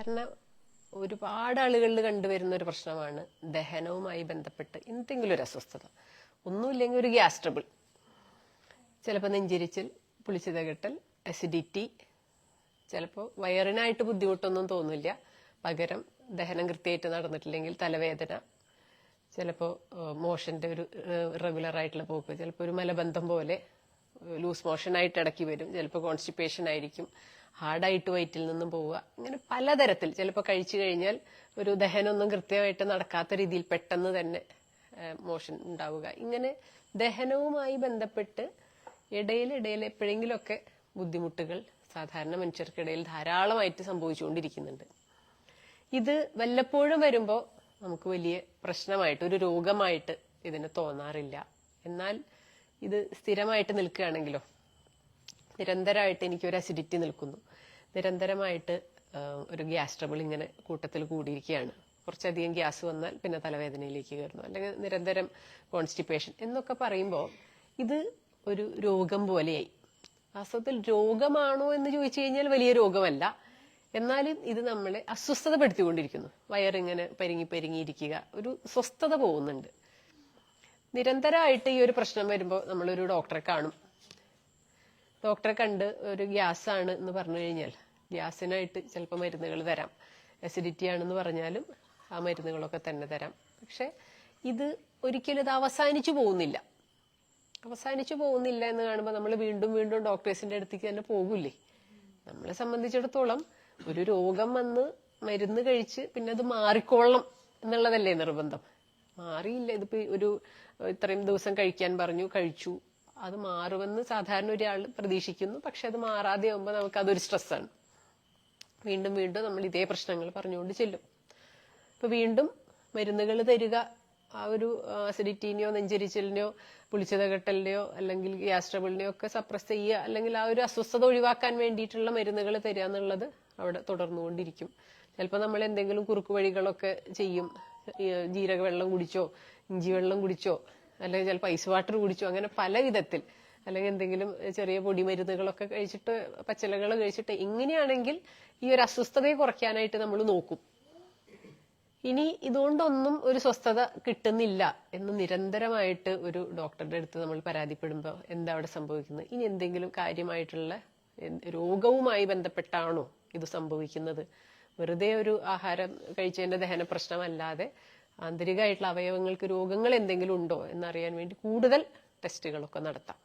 സാധാരണ ഒരുപാട് ആളുകളിൽ കണ്ടുവരുന്ന ഒരു പ്രശ്നമാണ് ദഹനവുമായി ബന്ധപ്പെട്ട് എന്തെങ്കിലും ഒരു അസ്വസ്ഥത. ഒന്നുമില്ലെങ്കിൽ ഒരു ഗ്യാസ് ട്രബിൾ, ചിലപ്പോൾ നെഞ്ചിരിച്ചിൽ, പുളിച്ചിതകെട്ടൽ, അസിഡിറ്റി, ചിലപ്പോൾ വയറിനായിട്ട് ബുദ്ധിമുട്ടൊന്നും തോന്നില്ല, പകരം ദഹനം കൃത്യമായിട്ട് നടന്നിട്ടില്ലെങ്കിൽ തലവേദന, ചിലപ്പോൾ മോഷന്റെ ഒരു റെഗുലർ ആയിട്ടുള്ള പോക്ക്, ചിലപ്പോൾ ഒരു മലബന്ധം പോലെ ലൂസ് മോഷനായിട്ട് ഇടയ്ക്ക് വരും, ചിലപ്പോൾ കോൺസ്റ്റിപ്പേഷൻ ആയിരിക്കും, ഹാർഡായിട്ട് വയറ്റിൽ നിന്നും പോവുക, ഇങ്ങനെ പലതരത്തിൽ. ചിലപ്പോൾ കഴിച്ചു കഴിഞ്ഞാൽ ഒരു ദഹനമൊന്നും കൃത്യമായിട്ട് നടക്കാത്ത രീതിയിൽ പെട്ടെന്ന് തന്നെ മോഷൻ ഉണ്ടാവുക. ഇങ്ങനെ ദഹനവുമായി ബന്ധപ്പെട്ട് ഇടയിൽ എപ്പോഴെങ്കിലുമൊക്കെ ബുദ്ധിമുട്ടുകൾ സാധാരണ മനുഷ്യർക്കിടയിൽ ധാരാളമായിട്ട് സംഭവിച്ചുകൊണ്ടിരിക്കുന്നുണ്ട്. ഇത് വല്ലപ്പോഴും വരുമ്പോൾ നമുക്ക് വലിയ പ്രശ്നമായിട്ട്, ഒരു രോഗമായിട്ട് ഇതിന് തോന്നാറില്ല. എന്നാൽ ഇത് സ്ഥിരമായിട്ട് നിൽക്കുകയാണെങ്കിലോ, നിരന്തരമായിട്ട് എനിക്കൊരു അസിഡിറ്റി നിൽക്കുന്നു, നിരന്തരമായിട്ട് ഒരു ഗ്യാസ് ട്രബിൾ ഇങ്ങനെ കൂട്ടത്തിൽ കൂടിയിരിക്കുകയാണ്, കുറച്ചധികം ഗ്യാസ് വന്നാൽ പിന്നെ തലവേദനയിലേക്ക് കയറുന്നു, അല്ലെങ്കിൽ നിരന്തരം കോൺസ്റ്റിപ്പേഷൻ എന്നൊക്കെ പറയുമ്പോൾ ഇത് ഒരു രോഗം പോലെയായി. വാസ്തവത്തിൽ രോഗമാണോ എന്ന് ചോദിച്ചു കഴിഞ്ഞാൽ വലിയ രോഗമല്ല, എന്നാലും ഇത് നമ്മളെ അസ്വസ്ഥതപ്പെടുത്തിക്കൊണ്ടിരിക്കുന്നു. വയറിങ്ങനെ പരിങ്ങിയിരിക്കുക, ഒരു സ്വസ്ഥത പോകുന്നുണ്ട്. നിരന്തരമായിട്ട് ഈ ഒരു പ്രശ്നം വരുമ്പോൾ നമ്മളൊരു ഡോക്ടറെ കാണും. ഡോക്ടറെ കണ്ട് ഒരു ഗ്യാസ് ആണ് എന്ന് പറഞ്ഞു കഴിഞ്ഞാൽ ഗ്യാസിനായിട്ട് ചിലപ്പോൾ മരുന്നുകൾ തരാം, അസിഡിറ്റി ആണെന്ന് പറഞ്ഞാലും ആ മരുന്നുകളൊക്കെ തന്നെ തരാം. പക്ഷെ ഇത് ഒരിക്കലും ഇത് അവസാനിച്ചു പോകുന്നില്ല എന്ന് കാണുമ്പോൾ നമ്മൾ വീണ്ടും ഡോക്ടേഴ്സിന്റെ അടുത്തേക്ക് തന്നെ പോകൂലേ. നമ്മളെ സംബന്ധിച്ചിടത്തോളം ഒരു രോഗം വന്ന് മരുന്ന് കഴിച്ച് പിന്നെ അത് മാറിക്കൊള്ളണം എന്നുള്ളതല്ലേ നിർബന്ധം. മാറിയില്ല, ഇതിപ്പോ ഇത്രയും ദിവസം കഴിക്കാൻ പറഞ്ഞു, കഴിച്ചു, അത് മാറുമെന്ന് സാധാരണ ഒരാൾ പ്രതീക്ഷിക്കുന്നു. പക്ഷെ അത് മാറാതെ ആകുമ്പോൾ നമുക്ക് അതൊരു സ്ട്രെസ്സാണ്. വീണ്ടും നമ്മൾ ഇതേ പ്രശ്നങ്ങൾ പറഞ്ഞുകൊണ്ട് ചെല്ലും. ഇപ്പൊ വീണ്ടും മരുന്നുകൾ തരിക, ആ ഒരു അസിഡിറ്റിനെയോ നെഞ്ചരിച്ചലിനെയോ പുളിച്ചതകെട്ടലിനെയോ അല്ലെങ്കിൽ ഗ്യാസ് ട്രബിളിനെയോ ഒക്കെ സപ്രസ് ചെയ്യുക, അല്ലെങ്കിൽ ആ ഒരു അസ്വസ്ഥത ഒഴിവാക്കാൻ വേണ്ടിയിട്ടുള്ള മരുന്നുകൾ തരിക എന്നുള്ളത് അവിടെ തുടർന്നുകൊണ്ടിരിക്കും. ചിലപ്പോൾ നമ്മൾ എന്തെങ്കിലും കുറുക്കു വഴികളൊക്കെ ചെയ്യും. ജീരക വെള്ളം കുടിച്ചോ, ഇഞ്ചി വെള്ളം കുടിച്ചോ, അല്ലെങ്കിൽ ചിലപ്പോൾ ഐസ് വാട്ടർ കുടിച്ചോ, അങ്ങനെ പല വിധത്തിൽ, അല്ലെങ്കിൽ എന്തെങ്കിലും ചെറിയ പൊടിമരുന്നുകളൊക്കെ കഴിച്ചിട്ട്, പച്ചിലകൾ കഴിച്ചിട്ട്, ഇങ്ങനെയാണെങ്കിൽ ഈ ഒരു അസ്വസ്ഥതയെ കുറയ്ക്കാനായിട്ട് നമ്മൾ നോക്കും. ഇനി ഇതുകൊണ്ടൊന്നും ഒരു സ്വസ്ഥത കിട്ടുന്നില്ല എന്ന് നിരന്തരമായിട്ട് ഒരു ഡോക്ടറുടെ അടുത്ത് നമ്മൾ പരാതിപ്പെടുമ്പോൾ എന്താ അവിടെ സംഭവിക്കുന്നത്? ഇനി എന്തെങ്കിലും കാര്യമായിട്ടുള്ള രോഗവുമായി ബന്ധപ്പെട്ടാണോ ഇത് സംഭവിക്കുന്നത്? വെറുതെ ഒരു ആഹാരം കഴിച്ചതിന്റെ ദഹന പ്രശ്നമല്ലാതെ ആന്തരികമായിട്ടുള്ള അവയവങ്ങൾക്ക് രോഗങ്ങൾ എന്തെങ്കിലും ഉണ്ടോ എന്നറിയാൻ വേണ്ടി കൂടുതൽ ടെസ്റ്റുകളൊക്കെ നടത്താം.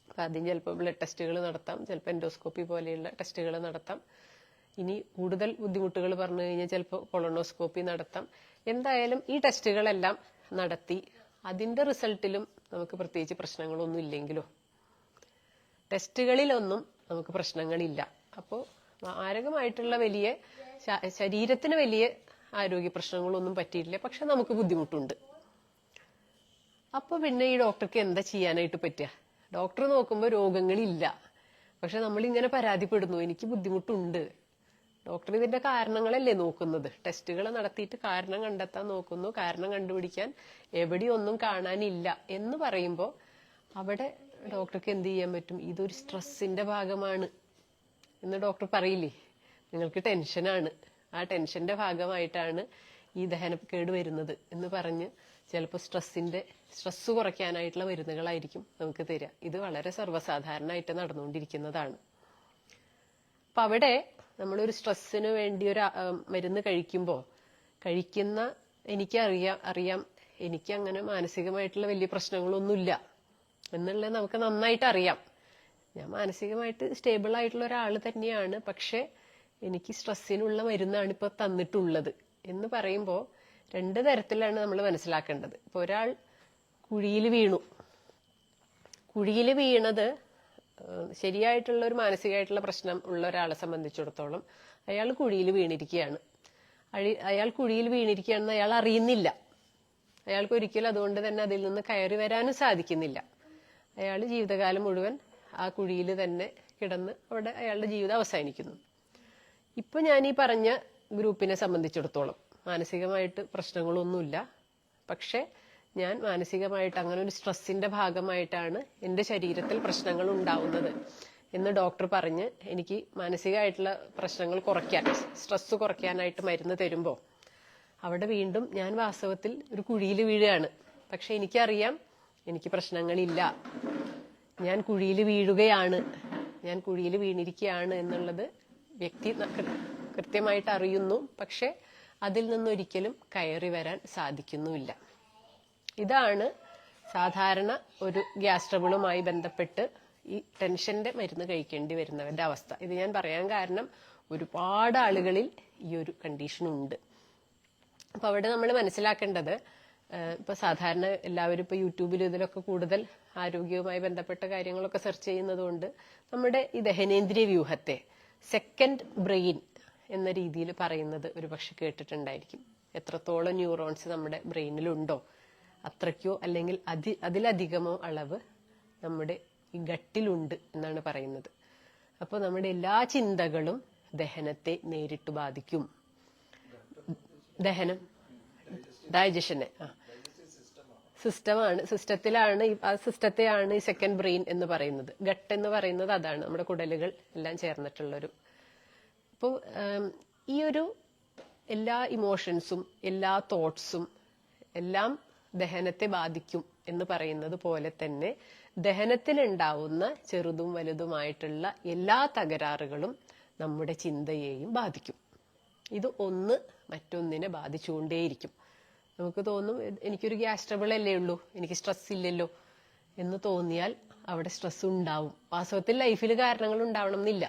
അപ്പൊ ആദ്യം ചിലപ്പോൾ ബ്ലഡ് ടെസ്റ്റുകൾ നടത്താം, ചിലപ്പോൾ എൻഡോസ്കോപ്പി പോലെയുള്ള ടെസ്റ്റുകൾ നടത്താം. ഇനി കൂടുതൽ ബുദ്ധിമുട്ടുകൾ പറഞ്ഞു കഴിഞ്ഞാൽ ചിലപ്പോൾ കൊളോണോസ്കോപ്പി നടത്താം. എന്തായാലും ഈ ടെസ്റ്റുകളെല്ലാം നടത്തി അതിന്റെ റിസൾട്ടിലും നമുക്ക് പ്രത്യേകിച്ച് പ്രശ്നങ്ങളൊന്നും ഇല്ലെങ്കിലോ, ടെസ്റ്റുകളിലൊന്നും നമുക്ക് പ്രശ്നങ്ങളില്ല, അപ്പോൾ മാരകമായിട്ടുള്ള വലിയ ശരീരത്തിന് വലിയ ആരോഗ്യ പ്രശ്നങ്ങളൊന്നും പറ്റിയിട്ടില്ല, പക്ഷെ നമുക്ക് ബുദ്ധിമുട്ടുണ്ട്. അപ്പൊ പിന്നെ ഈ ഡോക്ടർക്ക് എന്താ ചെയ്യാനായിട്ട് പറ്റുക? ഡോക്ടർ നോക്കുമ്പോൾ രോഗങ്ങളില്ല, പക്ഷെ നമ്മളിങ്ങനെ പരാതിപ്പെടുന്നു, എനിക്ക് ബുദ്ധിമുട്ടുണ്ട്. ഡോക്ടർ ഇതിന്റെ കാരണങ്ങളല്ലേ നോക്കുന്നത്. ടെസ്റ്റുകൾ നടത്തിയിട്ട് കാരണം കണ്ടെത്താൻ നോക്കുന്നു, കാരണം കണ്ടുപിടിക്കാൻ എവിടെയൊന്നും കാണാനില്ല എന്ന് പറയുമ്പോൾ അവിടെ ഡോക്ടർക്ക് എന്ത് ചെയ്യാൻ പറ്റും? ഇതൊരു സ്ട്രെസ്സിന്റെ ഭാഗമാണ് എന്ന് ഡോക്ടർ പറയില്ലേ. നിങ്ങൾക്ക് ടെൻഷനാണ്, ആ ടെൻഷന്റെ ഭാഗമായിട്ടാണ് ഈ ദഹനക്കേട് വരുന്നത് എന്ന് പറഞ്ഞ് ചിലപ്പോൾ സ്ട്രെസ് കുറയ്ക്കാനായിട്ടുള്ള മരുന്നുകളായിരിക്കും നമുക്ക് തരിക. ഇത് വളരെ സർവ്വസാധാരണമായിട്ട് നടന്നുകൊണ്ടിരിക്കുന്നതാണ്. അപ്പൊ അവിടെ നമ്മളൊരു സ്ട്രെസ്സിന് വേണ്ടി ഒരു മരുന്ന് കഴിക്കുമ്പോൾ എനിക്കറിയാം എനിക്ക് അങ്ങനെ മാനസികമായിട്ടുള്ള വലിയ പ്രശ്നങ്ങളൊന്നുമില്ല എന്നുള്ളത് നമുക്ക് നന്നായിട്ട് അറിയാം. ഞാൻ മാനസികമായിട്ട് സ്റ്റേബിൾ ആയിട്ടുള്ള ഒരാൾ തന്നെയാണ്, പക്ഷെ എനിക്ക് സ്ട്രെസ്സിനുള്ള മരുന്നാണ് ഇപ്പൊ തന്നിട്ടുള്ളത് എന്ന് പറയുമ്പോൾ രണ്ട് തരത്തിലാണ് നമ്മൾ മനസ്സിലാക്കേണ്ടത്. ഇപ്പൊ ഒരാൾ കുഴിയിൽ വീണത് ശരിയായിട്ടുള്ള ഒരു മാനസികമായിട്ടുള്ള പ്രശ്നം ഉള്ള ഒരാളെ സംബന്ധിച്ചിടത്തോളം അയാൾ കുഴിയിൽ വീണിരിക്കുകയാണ്. അയാൾ കുഴിയിൽ വീണിരിക്കുകയാണെന്ന് അയാൾ അറിയുന്നില്ല. അയാൾക്ക് ഒരിക്കലും അതുകൊണ്ട് തന്നെ അതിൽ നിന്ന് കയറി വരാനും സാധിക്കുന്നില്ല. അയാൾ ജീവിതകാലം മുഴുവൻ ആ കുഴിയിൽ തന്നെ കിടന്ന് അവിടെ അയാളുടെ ജീവിതം അവസാനിക്കുന്നു. ഇപ്പൊ ഞാൻ ഈ പറഞ്ഞ ഗ്രൂപ്പിനെ സംബന്ധിച്ചിടത്തോളം മാനസികമായിട്ട് പ്രശ്നങ്ങളൊന്നുമില്ല, പക്ഷെ ഞാൻ മാനസികമായിട്ട് അങ്ങനെ ഒരു സ്ട്രെസ്സിന്റെ ഭാഗമായിട്ടാണ് എന്റെ ശരീരത്തിൽ പ്രശ്നങ്ങൾ ഉണ്ടാവുന്നത് എന്ന് ഡോക്ടർ പറഞ്ഞ് എനിക്ക് മാനസികമായിട്ടുള്ള പ്രശ്നങ്ങൾ കുറയ്ക്കാൻ, സ്ട്രെസ് കുറയ്ക്കാനായിട്ട് മരുന്ന് തരുമ്പോൾ അവിടെ വീണ്ടും ഞാൻ വാസ്തവത്തിൽ ഒരു കുഴിയിൽ വീഴുകയാണ്. പക്ഷെ എനിക്കറിയാം എനിക്ക് പ്രശ്നങ്ങളില്ല, ഞാൻ കുഴിയിൽ വീഴുകയാണ്, ഞാൻ കുഴിയിൽ വീണിരിക്കുകയാണ് എന്നുള്ളത് വ്യക്തി കൃത്യമായിട്ട് അറിയുന്നു. പക്ഷെ അതിൽ നിന്നൊരിക്കലും കയറി വരാൻ സാധിക്കുന്നുമില്ല. ഇതാണ് സാധാരണ ഒരു ഗ്യാസ് ട്രബിളുമായി ബന്ധപ്പെട്ട് ഈ ടെൻഷന്റെ മരുന്ന് കഴിക്കേണ്ടി വരുന്നവരുടെ അവസ്ഥ. ഇത് ഞാൻ പറയാൻ കാരണം ഒരുപാട് ആളുകളിൽ ഈ ഒരു കണ്ടീഷൻ ഉണ്ട്. അപ്പൊ അവിടെ നമ്മൾ മനസ്സിലാക്കേണ്ടത്, ഇപ്പൊ സാധാരണ എല്ലാവരും ഇപ്പൊ യൂട്യൂബിൽ ഇതിലൊക്കെ കൂടുതൽ ആരോഗ്യവുമായി ബന്ധപ്പെട്ട കാര്യങ്ങളൊക്കെ സെർച്ച് ചെയ്യുന്നത് കൊണ്ട് നമ്മുടെ ഈ ദഹനേന്ദ്രിയ വ്യൂഹത്തെ സെക്കൻഡ് ബ്രെയിൻ എന്ന രീതിയിൽ പറയുന്നത് ഒരു പക്ഷെ കേട്ടിട്ടുണ്ടായിരിക്കും. എത്രത്തോളം ന്യൂറോൺസ് നമ്മുടെ ബ്രെയിനിലുണ്ടോ അത്രയ്ക്കോ അല്ലെങ്കിൽ അതിലധികമോ അളവ് നമ്മുടെ ഈ ഗട്ടിലുണ്ട് എന്നാണ് പറയുന്നത്. അപ്പോൾ നമ്മുടെ എല്ലാ ചിന്തകളും ദഹനത്തെ നേരിട്ട് ബാധിക്കും. ദഹനം, ഡൈജഷനെ സിസ്റ്റത്തിലാണ് ആ സിസ്റ്റത്തെയാണ് ഈ സെക്കൻഡ് ബ്രെയിൻ എന്ന് പറയുന്നത്. ഗട്ട് എന്ന് പറയുന്നത് അതാണ്, നമ്മുടെ കുടലുകൾ എല്ലാം ചേർന്നിട്ടുള്ളൊരു. അപ്പോൾ ഈ ഒരു എല്ലാ ഇമോഷൻസും എല്ലാ തോട്ട്സും എല്ലാം ദഹനത്തെ ബാധിക്കും എന്ന് പറയുന്നത് പോലെ തന്നെ ദഹനത്തിലുണ്ടാവുന്ന ചെറുതും വലുതുമായിട്ടുള്ള എല്ലാ തകരാറുകളും നമ്മുടെ ചിന്തയെയും ബാധിക്കും. ഇത് ഒന്ന് മറ്റൊന്നിനെ ബാധിച്ചുകൊണ്ടേയിരിക്കും. നമുക്ക് തോന്നും എനിക്കൊരു ഗ്യാസ് ട്രബിൾ അല്ലേ ഉള്ളൂ, എനിക്ക് സ്ട്രെസ് ഇല്ലല്ലോ എന്ന് തോന്നിയാൽ അവിടെ സ്ട്രെസ് ഉണ്ടാവും. വാസ്തവത്തിൽ ലൈഫിൽ കാരണങ്ങൾ ഉണ്ടാവണം എന്നില്ല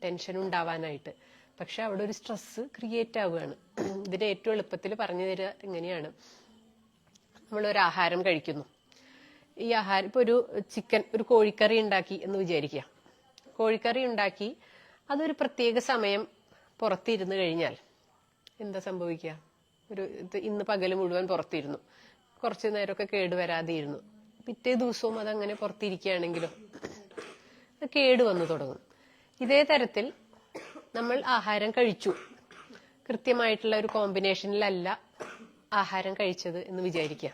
ടെൻഷൻ ഉണ്ടാവാനായിട്ട്. പക്ഷെ അവിടെ ഒരു സ്ട്രെസ് ക്രിയേറ്റ് ആവുകയാണ്. ഇതിന് ഏറ്റവും എളുപ്പത്തിൽ പറഞ്ഞു തരിക എങ്ങനെയാണ്, നമ്മളൊരു ആഹാരം കഴിക്കുന്നു. ഈ ആഹാരം ഇപ്പൊ ഒരു കോഴിക്കറി ഉണ്ടാക്കി എന്ന് വിചാരിക്കുക. കോഴിക്കറി ഉണ്ടാക്കി അതൊരു പ്രത്യേക സമയം പുറത്തിരുന്ന് കഴിഞ്ഞാൽ എന്താ സംഭവിക്കുക? ഇന്ന് പകല് മുഴുവൻ പുറത്തിരുന്നു, കുറച്ചു നേരമൊക്കെ കേടുവരാതെ ഇരുന്നു. പിറ്റേ ദിവസവും അതങ്ങനെ പുറത്തിരിക്കുകയാണെങ്കിലോ അത് കേടുവന്നു തുടങ്ങും. ഇതേ തരത്തിൽ നമ്മൾ ആഹാരം കഴിച്ചു, കൃത്യമായിട്ടുള്ള ഒരു കോമ്പിനേഷനിലല്ല ആഹാരം കഴിച്ചത് എന്ന് വിചാരിക്കുക.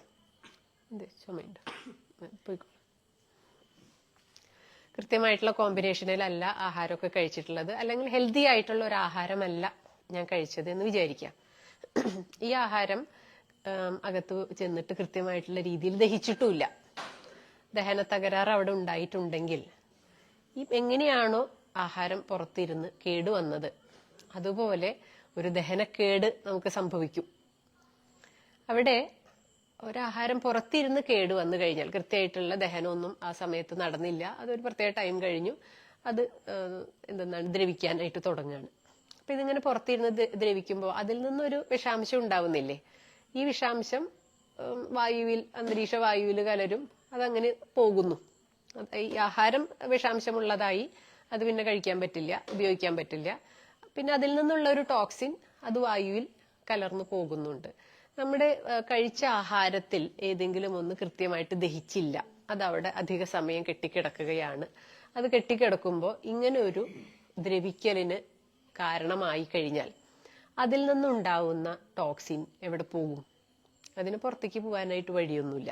കൃത്യമായിട്ടുള്ള കോമ്പിനേഷനിലല്ല ആഹാരമൊക്കെ കഴിച്ചിട്ടുള്ളത്, അല്ലെങ്കിൽ ഹെൽത്തി ആയിട്ടുള്ള ഒരു ആഹാരമല്ല ഞാൻ കഴിച്ചത് എന്ന് വിചാരിക്കാം. ഈ ആഹാരം അകത്ത് ചെന്നിട്ട് കൃത്യമായിട്ടുള്ള രീതിയിൽ ദഹിച്ചിട്ടുമില്ല, ദഹന തകരാറ് അവിടെ ഉണ്ടായിട്ടുണ്ടെങ്കിൽ എങ്ങനെയാണോ ആഹാരം പുറത്തിരുന്ന് കേടുവന്നത് അതുപോലെ ഒരു ദഹനക്കേട് നമുക്ക് സംഭവിക്കും. അവിടെ ഒരാഹാരം പുറത്തിരുന്ന് കേട് വന്നു കഴിഞ്ഞാൽ കൃത്യമായിട്ടുള്ള ദഹനമൊന്നും ആ സമയത്ത് നടന്നില്ല, അതൊരു പ്രത്യേക ടൈം കഴിഞ്ഞു, അത് ദ്രവിക്കാനായിട്ട് തുടങ്ങുകയാണ്. അപ്പൊ ഇതിങ്ങനെ പുറത്തിരുന്ന് ദ്രവിക്കുമ്പോൾ അതിൽ നിന്നൊരു വിഷാംശം ഉണ്ടാവുന്നില്ലേ? ഈ വിഷാംശം വായുവിൽ, അന്തരീക്ഷ വായുവിൽ കലരും, അതങ്ങനെ പോകുന്നു. ഈ ആഹാരം വിഷാംശമുള്ളതായി അത് പിന്നെ കഴിക്കാൻ പറ്റില്ല, ഉപയോഗിക്കാൻ പറ്റില്ല. പിന്നെ അതിൽ നിന്നുള്ള ഒരു ടോക്സിൻ അത് വായുവിൽ കലർന്നു പോകുന്നുണ്ട്. നമ്മുടെ കഴിച്ച ആഹാരത്തിൽ ഏതെങ്കിലും ഒന്ന് കൃത്യമായിട്ട് ദഹിച്ചില്ല, അതവിടെ അധിക സമയം കെട്ടിക്കിടക്കുകയാണ്. അത് കെട്ടിക്കിടക്കുമ്പോൾ ഇങ്ങനെ ഒരു ദ്രവിക്കലിന് കാരണമായി കഴിഞ്ഞാൽ അതിൽ നിന്നുണ്ടാവുന്ന ടോക്സിൻ എവിടെ പോകും? അതിന് പുറത്തേക്ക് പോകാനായിട്ട് വഴിയൊന്നുമില്ല.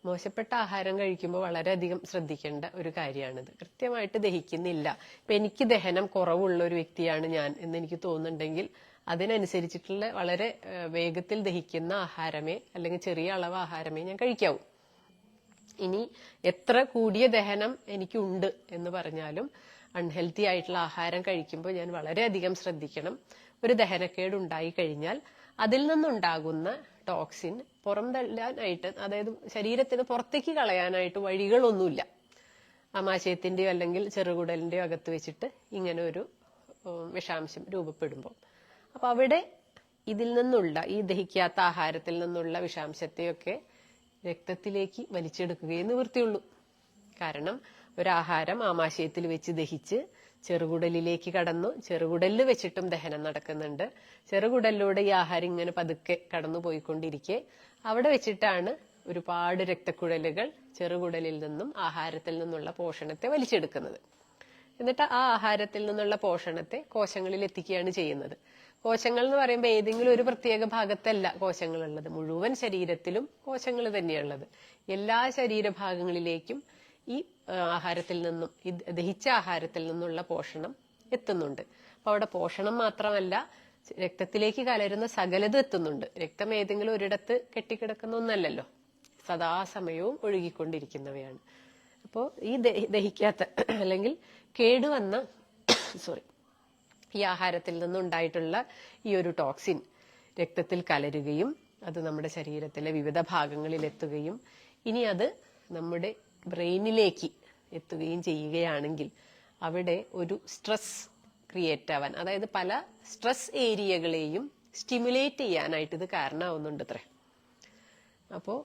മോശപ്പെട്ട ആഹാരം കഴിക്കുമ്പോൾ വളരെയധികം ശ്രദ്ധിക്കേണ്ട ഒരു കാര്യമാണിത്. കൃത്യമായിട്ട് ദഹിക്കുന്നില്ല, ഇപ്പൊ എനിക്ക് ദഹനം കുറവുള്ള ഒരു വ്യക്തിയാണ് ഞാൻ എന്ന് എനിക്ക് തോന്നുന്നുണ്ടെങ്കിൽ അതിനനുസരിച്ചിട്ടുള്ള വളരെ വേഗത്തിൽ ദഹിക്കുന്ന ആഹാരമേ അല്ലെങ്കിൽ ചെറിയ അളവ് ആഹാരമേ ഞാൻ കഴിക്കാവൂ. ഇനി എത്ര കൂടിയ ദഹനം എനിക്കുണ്ട് എന്ന് പറഞ്ഞാലും അൺഹെൽത്തി ആയിട്ടുള്ള ആഹാരം കഴിക്കുമ്പോൾ ഞാൻ വളരെയധികം ശ്രദ്ധിക്കണം. ഒരു ദഹനക്കേട് ഉണ്ടായി കഴിഞ്ഞാൽ അതിൽ നിന്നുണ്ടാകുന്ന ടോക്സിൻ പുറം തള്ളാനായിട്ട്, അതായത് ശരീരത്തിന് പുറത്തേക്ക് കളയാനായിട്ട് വഴികളൊന്നുമില്ല. ആമാശയത്തിന്റെയോ അല്ലെങ്കിൽ ചെറുകുടലിന്റെയോ അകത്ത് വെച്ചിട്ട് ഇങ്ങനെ ഒരു വിഷാംശം രൂപപ്പെടുമ്പോൾ, അപ്പൊ അവിടെ ഇതിൽ നിന്നുള്ള ഈ ദഹിക്കാത്ത ആഹാരത്തിൽ നിന്നുള്ള വിഷാംശത്തെയൊക്കെ രക്തത്തിലേക്ക് വലിച്ചെടുക്കുകയേ നിവൃത്തിയുള്ളൂ. കാരണം ഒരാഹാരം ആമാശയത്തിൽ വെച്ച് ദഹിച്ച് ചെറുകുടലിലേക്ക് കടന്നു, ചെറുകുടലിൽ വെച്ചിട്ടും ദഹനം നടക്കുന്നുണ്ട്. ചെറുകുടലിലൂടെ ഈ ആഹാരം ഇങ്ങനെ പതുക്കെ കടന്നു പോയിക്കൊണ്ടിരിക്കെ അവിടെ വെച്ചിട്ടാണ് ഒരുപാട് രക്തക്കുഴലുകൾ ചെറുകുടലിൽ നിന്നും ആഹാരത്തിൽ നിന്നുള്ള പോഷണത്തെ വലിച്ചെടുക്കുന്നത്. എന്നിട്ട് ആ ആഹാരത്തിൽ നിന്നുള്ള പോഷണത്തെ കോശങ്ങളിൽ എത്തിക്കുകയാണ് ചെയ്യുന്നത്. കോശങ്ങൾ എന്ന് പറയുമ്പോൾ ഏതെങ്കിലും ഒരു പ്രത്യേക ഭാഗത്തല്ല കോശങ്ങളുള്ളത്, മുഴുവൻ ശരീരത്തിലും കോശങ്ങൾ തന്നെയുള്ളത്. എല്ലാ ശരീരഭാഗങ്ങളിലേക്കും ഈ ആഹാരത്തിൽ നിന്നും ദഹിച്ച ആഹാരത്തിൽ നിന്നുള്ള പോഷണം എത്തുന്നുണ്ട്. അപ്പൊ അവിടെ പോഷണം മാത്രമല്ല, രക്തത്തിലേക്ക് കലരുന്ന സകലതും എത്തുന്നുണ്ട്. രക്തം ഏതെങ്കിലും ഒരിടത്ത് കെട്ടിക്കിടക്കുന്ന ഒന്നല്ലല്ലോ, സദാസമയവും ഒഴുകിക്കൊണ്ടിരിക്കുന്നവയാണ്. അപ്പോൾ ഈ ദഹിക്കാത്ത അല്ലെങ്കിൽ കേടുവന്ന ഈ ആഹാരത്തിൽ നിന്നുണ്ടായിട്ടുള്ള ഈ ഒരു ടോക്സിൻ രക്തത്തിൽ കലരുകയും അത് നമ്മുടെ ശരീരത്തിലെ വിവിധ ഭാഗങ്ങളിൽ എത്തുകയും ഇനി അത് നമ്മുടെ ബ്രെയിനിലേക്ക് എത്തുകയും ചെയ്യുകയാണെങ്കിൽ അവിടെ ഒരു സ്ട്രെസ് ക്രിയേറ്റ് ആവാൻ, അതായത് പല സ്ട്രെസ് ഏരിയകളെയും സ്റ്റിമുലേറ്റ് ചെയ്യാനായിട്ട് ഇത് കാരണമാവുന്നുണ്ട് അത്രേ. അപ്പോ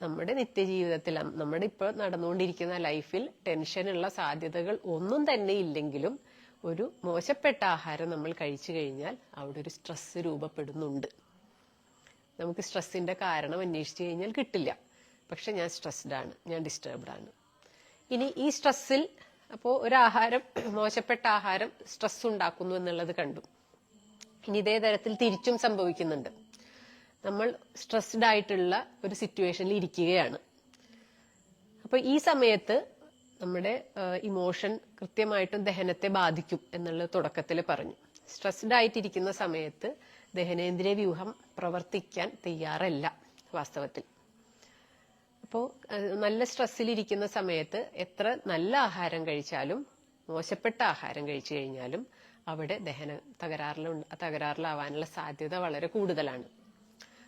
നമ്മുടെ നിത്യജീവിതത്തിൽ നമ്മുടെ ഇപ്പോൾ നടന്നുകൊണ്ടിരിക്കുന്ന ലൈഫിൽ ടെൻഷനുള്ള സാധ്യതകൾ ഒന്നും തന്നെ ഇല്ലെങ്കിലും ഒരു മോശപ്പെട്ട ആഹാരം നമ്മൾ കഴിച്ചു കഴിഞ്ഞാൽ അവിടെ ഒരു സ്ട്രെസ് രൂപപ്പെടുന്നുണ്ട്. നമുക്ക് സ്ട്രെസ്സിന്റെ കാരണം അന്വേഷിച്ചു കഴിഞ്ഞാൽ കിട്ടില്ല. പക്ഷെ ഞാൻ സ്ട്രെസ്ഡ് ആണ്, ഞാൻ ഡിസ്റ്റർബ്ഡ് ആണ്. ഇനി ഈ സ്ട്രെസ്സിൽ അപ്പോൾ ഒരു ആഹാരം, മോശപ്പെട്ട ആഹാരം സ്ട്രെസ് ഉണ്ടാക്കുന്നു എന്നുള്ളത് കണ്ടു. ഇനി ഇതേ തരത്തിൽ തിരിച്ചും സംഭവിക്കുന്നുണ്ട്. നമ്മൾ സ്ട്രെസ്ഡ് ആയിട്ടുള്ള ഒരു സിറ്റുവേഷനിൽ ഇരിക്കുകയാണ്. അപ്പൊ ഈ സമയത്ത് നമ്മുടെ ഇമോഷൻ കൃത്യമായിട്ടും ദഹനത്തെ ബാധിക്കും എന്നുള്ളത് തുടക്കത്തിൽ പറഞ്ഞു. സ്ട്രെസ്ഡ് ആയിട്ടിരിക്കുന്ന സമയത്ത് ദഹനേന്ദ്രിയ വ്യൂഹം പ്രവർത്തിക്കാൻ തയ്യാറല്ല വാസ്തവത്തിൽ. അപ്പോൾ നല്ല സ്ട്രെസ്സിലിരിക്കുന്ന സമയത്ത് എത്ര നല്ല ആഹാരം കഴിച്ചാലും മോശപ്പെട്ട ആഹാരം കഴിച്ചു കഴിഞ്ഞാലും അവിടെ ദഹന തകരാറിലാവാനുള്ള സാധ്യത വളരെ കൂടുതലാണ്.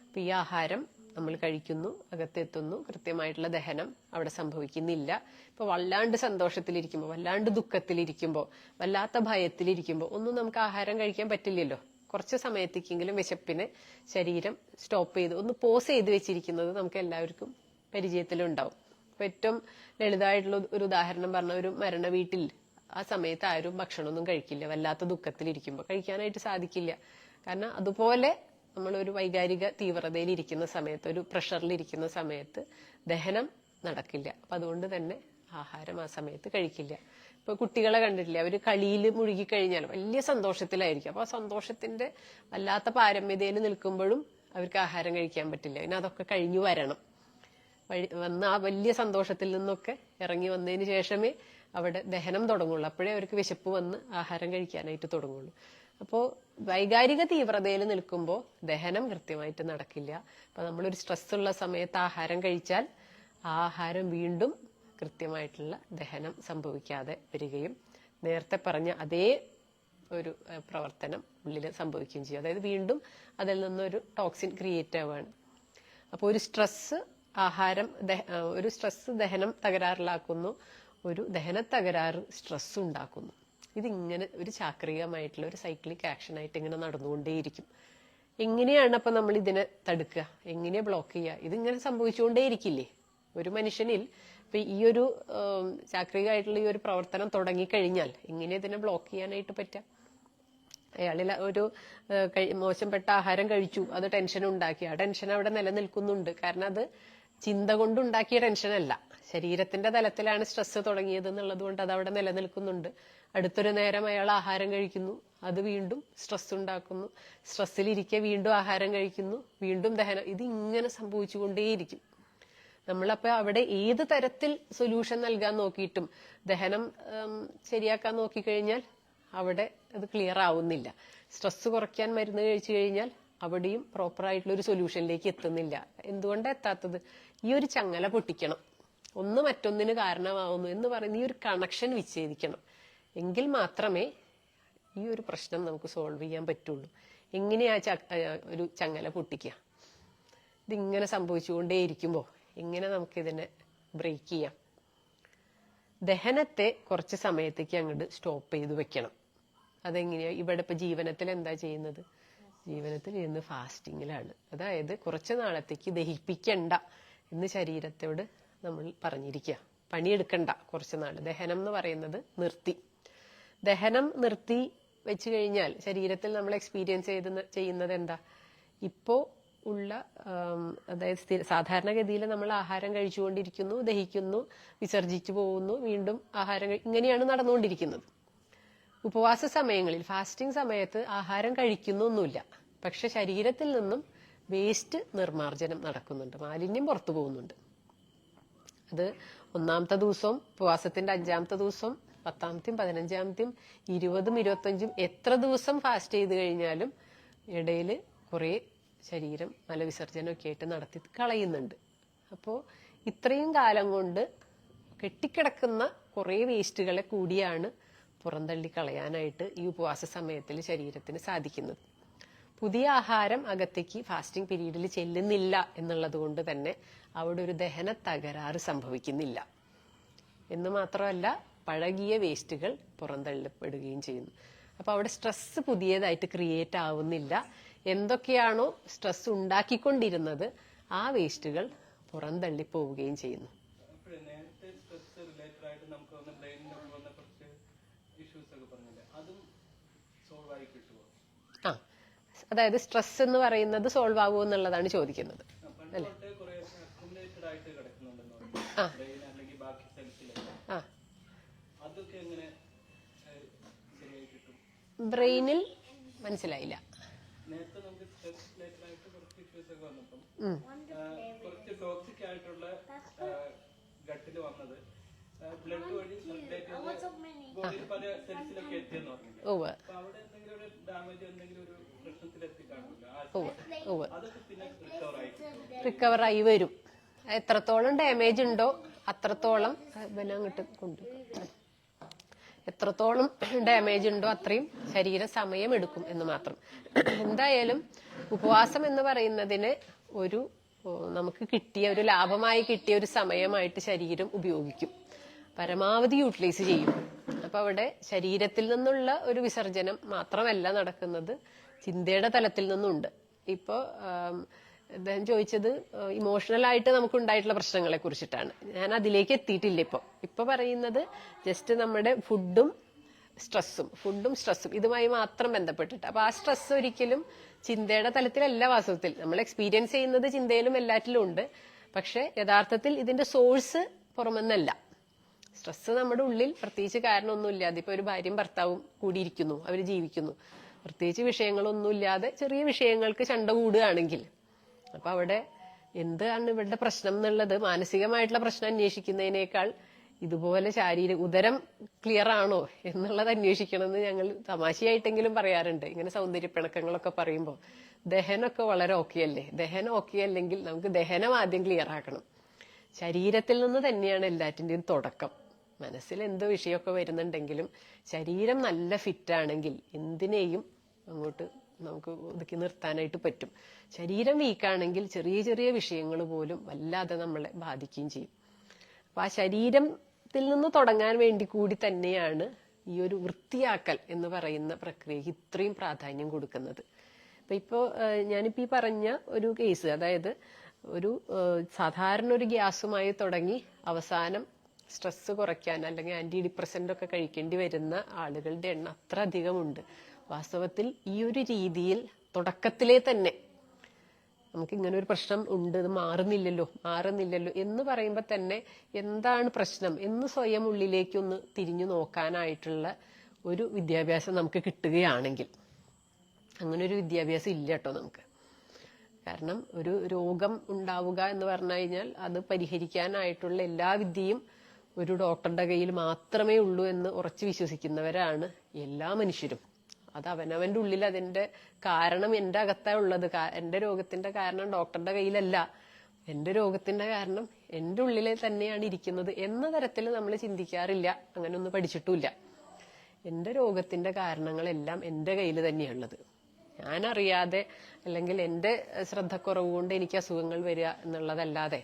അപ്പൊ ഈ ആഹാരം നമ്മൾ കഴിക്കുന്നു, അകത്തെത്തുന്നു, കൃത്യമായിട്ടുള്ള ദഹനം അവിടെ സംഭവിക്കുന്നില്ല. ഇപ്പൊ വല്ലാണ്ട് സന്തോഷത്തിലിരിക്കുമ്പോൾ, വല്ലാണ്ട് ദുഃഖത്തിലിരിക്കുമ്പോൾ, വല്ലാത്ത ഭയത്തിലിരിക്കുമ്പോൾ ഒന്നും നമുക്ക് ആഹാരം കഴിക്കാൻ പറ്റില്ലല്ലോ. കുറച്ച് സമയത്തേക്കെങ്കിലും വിശപ്പിന് ശരീരം സ്റ്റോപ്പ് ചെയ്ത് ഒന്ന് പോസ് ചെയ്ത് വെച്ചിരിക്കുന്നത് നമുക്ക് എല്ലാവർക്കും പരിചയത്തിലുണ്ടാവും. അപ്പൊ ഏറ്റവും ലളിതമായിട്ടുള്ള ഒരു ഉദാഹരണം പറഞ്ഞ, ഒരു മരണ വീട്ടിൽ ആ സമയത്ത് ആരും ഭക്ഷണമൊന്നും കഴിക്കില്ല. വല്ലാത്ത ദുഃഖത്തിലിരിക്കുമ്പോൾ കഴിക്കാനായിട്ട് സാധിക്കില്ല. കാരണം അതുപോലെ നമ്മളൊരു വൈകാരിക തീവ്രതയിൽ ഇരിക്കുന്ന സമയത്ത്, ഒരു പ്രഷറിലിരിക്കുന്ന സമയത്ത് ദഹനം നടക്കില്ല. അപ്പൊ അതുകൊണ്ട് തന്നെ ആഹാരം ആ സമയത്ത് കഴിക്കില്ല. ഇപ്പൊ കുട്ടികളെ കണ്ടിട്ടില്ലേ, അവര് കളിയിൽ മുഴുകിക്കഴിഞ്ഞാൽ വലിയ സന്തോഷത്തിലായിരിക്കും. അപ്പൊ ആ സന്തോഷത്തിന്റെ വല്ലാത്ത പാരമ്യതയിൽ നിൽക്കുമ്പോഴും അവർക്ക് ആഹാരം കഴിക്കാൻ പറ്റില്ല. പിന്നെ അതൊക്കെ കഴിഞ്ഞു വരണം. വന്ന ആ വലിയ സന്തോഷത്തിൽ നിന്നൊക്കെ ഇറങ്ങി വന്നതിന് ശേഷമേ അവിടെ ദഹനം തുടങ്ങുള്ളൂ. അപ്പോഴേ അവർക്ക് വിശപ്പ് വന്ന് ആഹാരം കഴിക്കാനായിട്ട് തുടങ്ങുള്ളൂ. അപ്പോ വൈകാരിക തീവ്രതയിൽ നിൽക്കുമ്പോൾ ദഹനം കൃത്യമായിട്ട് നടക്കില്ല. അപ്പൊ നമ്മളൊരു സ്ട്രെസ് ഉള്ള സമയത്ത് ആഹാരം കഴിച്ചാൽ ആ ആഹാരം വീണ്ടും കൃത്യമായിട്ടുള്ള ദഹനം സംഭവിക്കാതെ വരികയും നേരത്തെ പറഞ്ഞ അതേ ഒരു പ്രവർത്തനം ഉള്ളിൽ സംഭവിക്കുകയും ചെയ്യും. അതായത് വീണ്ടും അതിൽ നിന്നൊരു ടോക്സിൻ ക്രിയേറ്റ് ആവുകയാണ്. അപ്പോൾ ഒരു സ്ട്രെസ് ദഹനം തകരാറിലാക്കുന്നു, ഒരു ദഹന തകരാറ് സ്ട്രെസ് ഉണ്ടാക്കുന്നു. ഇതിങ്ങനെ ഒരു ചാക്രികമായിട്ടുള്ള ഒരു സൈക്ലിക് ആക്ഷൻ ആയിട്ട് ഇങ്ങനെ നടന്നുകൊണ്ടേയിരിക്കും. എങ്ങനെയാണ് അപ്പൊ നമ്മൾ ഇതിനെ തടുക്കുക, എങ്ങനെയാ ബ്ലോക്ക് ചെയ്യുക? ഇതിങ്ങനെ സംഭവിച്ചുകൊണ്ടേയിരിക്കില്ലേ ഒരു മനുഷ്യനിൽ? ഇപ്പൊ ഈ ഒരു ചാക്രികമായിട്ടുള്ള ഈ ഒരു പ്രവർത്തനം തുടങ്ങിക്കഴിഞ്ഞാൽ എങ്ങനെ ഇതിനെ ബ്ലോക്ക് ചെയ്യാനായിട്ട് പറ്റാം? അയാളിൽ ഒരു മോശപ്പെട്ട ആഹാരം കഴിച്ചു, അത് ടെൻഷൻ ഉണ്ടാക്കി. ആ ടെൻഷൻ അവിടെ നിലനിൽക്കുന്നുണ്ട്. കാരണം അത് ചിന്ത കൊണ്ടുണ്ടാക്കിയ ടെൻഷനല്ല, ശരീരത്തിന്റെ തലത്തിലാണ് സ്ട്രെസ് തുടങ്ങിയത് എന്നുള്ളത് കൊണ്ട് അത് അവിടെ നിലനിൽക്കുന്നുണ്ട്. അടുത്തൊരു നേരം അയാൾ ആഹാരം കഴിക്കുന്നു, അത് വീണ്ടും സ്ട്രെസ് ഉണ്ടാക്കുന്നു. സ്ട്രെസ്സിലിരിക്കെ വീണ്ടും ആഹാരം കഴിക്കുന്നു, വീണ്ടും ദഹനം. ഇത് ഇങ്ങനെ സംഭവിച്ചുകൊണ്ടേയിരിക്കും. നമ്മളപ്പോ അവിടെ ഏത് തരത്തിൽ സൊല്യൂഷൻ നൽകാൻ നോക്കിയിട്ടും ദഹനം ശരിയാക്കാൻ നോക്കിക്കഴിഞ്ഞാൽ അവിടെ അത് ക്ലിയർ ആവുന്നില്ല. സ്ട്രെസ് കുറയ്ക്കാൻ മരുന്ന് കഴിച്ചു കഴിഞ്ഞാൽ അവിടെയും പ്രോപ്പർ ആയിട്ടുള്ള ഒരു സൊല്യൂഷനിലേക്ക് എത്തുന്നില്ല. എന്തുകൊണ്ടാണ് എത്താത്തത്? ഈ ഒരു ചങ്ങല പൊട്ടിക്കണം, ഒന്ന് മറ്റൊന്നിന് കാരണമാവുന്നു എന്ന് പറയുന്ന ഈ ഒരു കണക്ഷൻ വിച്ഛേദിക്കണം. എങ്കിൽ മാത്രമേ ഈ ഒരു പ്രശ്നം നമുക്ക് സോൾവ് ചെയ്യാൻ പറ്റുള്ളൂ. എങ്ങനെയാ ഒരു ചങ്ങല പൊട്ടിക്കുക? ഇതിങ്ങനെ സംഭവിച്ചുകൊണ്ടേയിരിക്കുമ്പോൾ എങ്ങനെ നമുക്കിതിനെ ബ്രേക്ക് ചെയ്യാം? ദഹനത്തെ കുറച്ച് സമയത്തേക്ക് അങ്ങോട്ട് സ്റ്റോപ്പ് ചെയ്ത് വെക്കണം. അതെങ്ങനെയാ? ഇവിടെ ഇപ്പൊ ജീവനത്തിൽ എന്താ ചെയ്യുന്നത്? ജീവനത്തിൽ ഇന്ന് ഫാസ്റ്റിങ്ങിലാണ്. അതായത് കുറച്ച് നാളത്തേക്ക് ദഹിപ്പിക്കണ്ട എന്ന് ശരീരത്തോട് നമ്മൾ പറഞ്ഞിരിക്കുക. പണിയെടുക്കണ്ട കുറച്ച് നാൾ. ദഹനം എന്ന് പറയുന്നത് നിർത്തി. ദഹനം നിർത്തി വെച്ച് കഴിഞ്ഞാൽ ശരീരത്തിൽ നമ്മൾ എക്സ്പീരിയൻസ് ചെയ്യുന്നത് എന്താ? ഇപ്പോ ഉള്ള അതായത് സാധാരണഗതിയിൽ നമ്മൾ ആഹാരം കഴിച്ചുകൊണ്ടിരിക്കുന്നു, ദഹിക്കുന്നു, വിസർജിച്ചു പോകുന്നു, വീണ്ടും ആഹാരം ഇങ്ങനെയാണ് നടന്നുകൊണ്ടിരിക്കുന്നത്. ഉപവാസ സമയങ്ങളിൽ, ഫാസ്റ്റിംഗ് സമയത്ത് ആഹാരം കഴിക്കുന്നൊന്നുമില്ല. പക്ഷെ ശരീരത്തിൽ നിന്നും വേസ്റ്റ് നിർമാർജനം നടക്കുന്നുണ്ട്, മാലിന്യം പുറത്തു പോകുന്നുണ്ട്. അത് 1-ാമത്തെ ദിവസവും ഉപവാസത്തിന്റെ 5-ാമത്തെ ദിവസവും 10-ാമത്തെയും 15-ാമത്തെയും 20-ഉം 25-ഉം എത്ര ദിവസം ഫാസ്റ്റ് ചെയ്ത് കഴിഞ്ഞാലും ഇടയിൽ കുറെ ശരീരം മലവിസർജനമൊക്കെ ആയിട്ട് നടത്തി കളയുന്നുണ്ട്. അപ്പോൾ ഇത്രയും കാലം കൊണ്ട് കെട്ടിക്കിടക്കുന്ന കുറെ വേസ്റ്റുകളെ കൂടിയാണ് പുറന്തള്ളി കളയാനായിട്ട് ഈ ഉപവാസ സമയത്തിൽ ശരീരത്തിന് സാധിക്കുന്നത്. പുതിയ ആഹാരം അകത്തേക്ക് ഫാസ്റ്റിംഗ് പീരീഡിൽ ചെല്ലുന്നില്ല എന്നുള്ളത് കൊണ്ട് തന്നെ അവിടെ ഒരു ദഹന തകരാറ് സംഭവിക്കുന്നില്ല എന്ന് മാത്രമല്ല പഴകിയ വേസ്റ്റുകൾ പുറന്തള്ളപ്പെടുകയും ചെയ്യുന്നു. അപ്പൊ അവിടെ സ്ട്രെസ് പുതിയതായിട്ട് ക്രിയേറ്റ് ആവുന്നില്ല. എന്തൊക്കെയാണോ സ്ട്രെസ് ഉണ്ടാക്കിക്കൊണ്ടിരുന്നത് ആ വേസ്റ്റുകൾ പുറന്തള്ളി പോവുകയും ചെയ്യുന്നു. ആ, അതായത് സ്ട്രെസ് എന്ന് പറയുന്നത് സോൾവ് ആവുമോ എന്നുള്ളതാണ് ചോദിക്കുന്നത് അല്ലേ? ആ ആ ബ്രെയിനിൽ മനസ്സിലായില്ല. ബ്ലഡ് വഴി ബോഡിയിൽ പല സെൽസിലൊക്കെ എത്തിയെന്ന് പറഞ്ഞില്ല. അപ്പൊ അവിടെ എന്തെങ്കിലും ഒരു ഡാമേജ് എന്തെങ്കിലും ഒരു പ്രശ്നത്തിലെത്തി കാണില്ല. അതൊക്കെ പിന്നെ റിക്കവറായി വരും. എത്രത്തോളം ഡാമേജ് ഉണ്ടോ അത്രത്തോളം അങ്ങോട്ട് കൊണ്ടു എത്രത്തോളം ഡാമേജ് ഉണ്ടോ അത്രയും ശരീരം സമയമെടുക്കും എന്ന് മാത്രം. എന്തായാലും ഉപവാസം എന്ന് പറയുന്നതിന് ഒരു നമുക്ക് കിട്ടിയ ഒരു ലാഭമായി കിട്ടിയ ഒരു സമയമായിട്ട് ശരീരം ഉപയോഗിക്കും, പരമാവധി യൂട്ടിലൈസ് ചെയ്യും. അപ്പൊ അവിടെ ശരീരത്തിൽ നിന്നുള്ള ഒരു വിസർജനം മാത്രമല്ല നടക്കുന്നത്, ചിന്തയുടെ തലത്തിൽ നിന്നുണ്ട്. ഇപ്പോ അദ്ദേഹം ചോദിച്ചത് ഇമോഷണൽ ആയിട്ട് നമുക്ക് ഉണ്ടായിട്ടുള്ള പ്രശ്നങ്ങളെ കുറിച്ചിട്ടാണ്. ഞാൻ അതിലേക്ക് എത്തിയിട്ടില്ല. ഇപ്പൊ പറയുന്നത് ജസ്റ്റ് നമ്മുടെ ഫുഡും സ്ട്രെസ്സും ഇതുമായി മാത്രം ബന്ധപ്പെട്ടിട്ട്. അപ്പൊ ആ സ്ട്രെസ് ഒരിക്കലും ചിന്തയുടെ തലത്തിലല്ല വാസ്തവത്തിൽ. നമ്മൾ എക്സ്പീരിയൻസ് ചെയ്യുന്നത് ചിന്തയിലും എല്ലാറ്റിലും ഉണ്ട്. പക്ഷെ യഥാർത്ഥത്തിൽ ഇതിന്റെ സോഴ്സ് പുറമെന്നല്ല. സ്ട്രെസ് നമ്മുടെ ഉള്ളിൽ പ്രത്യേകിച്ച് കാരണമൊന്നുമില്ല. അതിപ്പോ ഒരു ഭാര്യയും ഭർത്താവും കൂടിയിരിക്കുന്നു, അവർ ജീവിക്കുന്നു, പ്രത്യേകിച്ച് വിഷയങ്ങളൊന്നുമില്ലാതെ ചെറിയ വിഷയങ്ങൾക്ക് ചണ്ട കൂടുകയാണെങ്കിൽ അപ്പൊ അവിടെ എന്താണ് ഇവരുടെ പ്രശ്നം എന്നുള്ളത് മാനസികമായിട്ടുള്ള പ്രശ്നം അന്വേഷിക്കുന്നതിനേക്കാൾ ഇതുപോലെ ഉദരം ക്ലിയർ ആണോ എന്നുള്ളത് അന്വേഷിക്കണമെന്ന് ഞങ്ങൾ തമാശയായിട്ടെങ്കിലും പറയാറുണ്ട്. ഇങ്ങനെ സൗന്ദര്യപ്പിണക്കങ്ങളൊക്കെ പറയുമ്പോൾ ദഹനമൊക്കെ വളരെ ഓക്കെ അല്ലേ? ദഹനം ഓക്കെ അല്ലെങ്കിൽ നമുക്ക് ദഹനം ആദ്യം ക്ലിയർ ആക്കണം. ശരീരത്തിൽ നിന്ന് തന്നെയാണ് എല്ലാറ്റിന്റെയും തുടക്കം. മനസ്സിൽ എന്തോ വിഷയമൊക്കെ വരുന്നുണ്ടെങ്കിലും ശരീരം നല്ല ഫിറ്റാണെങ്കിൽ എന്തിനേയും അങ്ങോട്ട് നമുക്ക് ഒതുക്കി നിർത്താനായിട്ട് പറ്റും. ശരീരം വീക്കാണെങ്കിൽ ചെറിയ ചെറിയ വിഷയങ്ങൾ പോലും വല്ലാതെ നമ്മളെ ബാധിക്കുകയും ചെയ്യും. അപ്പൊ ആ ശരീരത്തിൽ നിന്ന് തുടങ്ങാൻ വേണ്ടി കൂടി തന്നെയാണ് ഈ ഒരു വൃത്തിയാക്കൽ എന്ന് പറയുന്ന പ്രക്രിയക്ക് ഇത്രയും പ്രാധാന്യം കൊടുക്കുന്നത്. ഇപ്പോ ഞാനിപ്പോ ഈ പറഞ്ഞ ഒരു കേസ്, അതായത് ഒരു സാധാരണ ഒരു ഗ്യാസുമായി തുടങ്ങി അവസാനം സ്ട്രെസ് കുറയ്ക്കാൻ അല്ലെങ്കിൽ ആന്റി ഡിപ്രസന്റ് ഒക്കെ കഴിക്കേണ്ടി വരുന്ന ആളുകളുടെ എണ്ണം അത്ര അധികമുണ്ട്. വാസ്തവത്തിൽ ഈ ഒരു രീതിയിൽ തുടക്കത്തിലെ തന്നെ നമുക്ക് ഇങ്ങനെ ഒരു പ്രശ്നം ഉണ്ട്, ഇത് മാറുന്നില്ലല്ലോ എന്ന് പറയുമ്പോൾ തന്നെ എന്താണ് പ്രശ്നം എന്ന് സ്വയം ഉള്ളിലേക്ക് ഒന്ന് തിരിഞ്ഞു നോക്കാനായിട്ടുള്ള ഒരു വിദ്യാഭ്യാസം നമുക്ക് കിട്ടുകയാണെങ്കിൽ, അങ്ങനെ ഒരു വിദ്യാഭ്യാസം ഇല്ല കേട്ടോ നമുക്ക്. കാരണം ഒരു രോഗം ഉണ്ടാവുക എന്ന് പറഞ്ഞു കഴിഞ്ഞാൽ അത് പരിഹരിക്കാനായിട്ടുള്ള എല്ലാ വിദ്യയും ഒരു ഡോക്ടറുടെ കയ്യിൽ മാത്രമേ ഉള്ളൂ എന്ന് ഉറച്ചു വിശ്വസിക്കുന്നവരാണ് എല്ലാ മനുഷ്യരും. അത് അവനവന്റെ ഉള്ളിൽ അതിന്റെ കാരണം എന്റെ അകത്താ ഉള്ളത്. എന്റെ രോഗത്തിന്റെ കാരണം ഡോക്ടറുടെ കയ്യിലല്ല, എന്റെ രോഗത്തിന്റെ കാരണം എന്റെ ഉള്ളിലെ തന്നെയാണ് ഇരിക്കുന്നത് എന്ന തരത്തിൽ നമ്മൾ ചിന്തിക്കാറില്ല. അങ്ങനെ ഒന്നും പഠിച്ചിട്ടുമില്ല. എന്റെ രോഗത്തിന്റെ കാരണങ്ങളെല്ലാം എന്റെ കയ്യിൽ തന്നെയാണുള്ളത്. ഞാനറിയാതെ അല്ലെങ്കിൽ എന്റെ ശ്രദ്ധക്കുറവ് കൊണ്ട് എനിക്ക് അസുഖങ്ങൾ വരിക എന്നുള്ളതല്ലാതെ,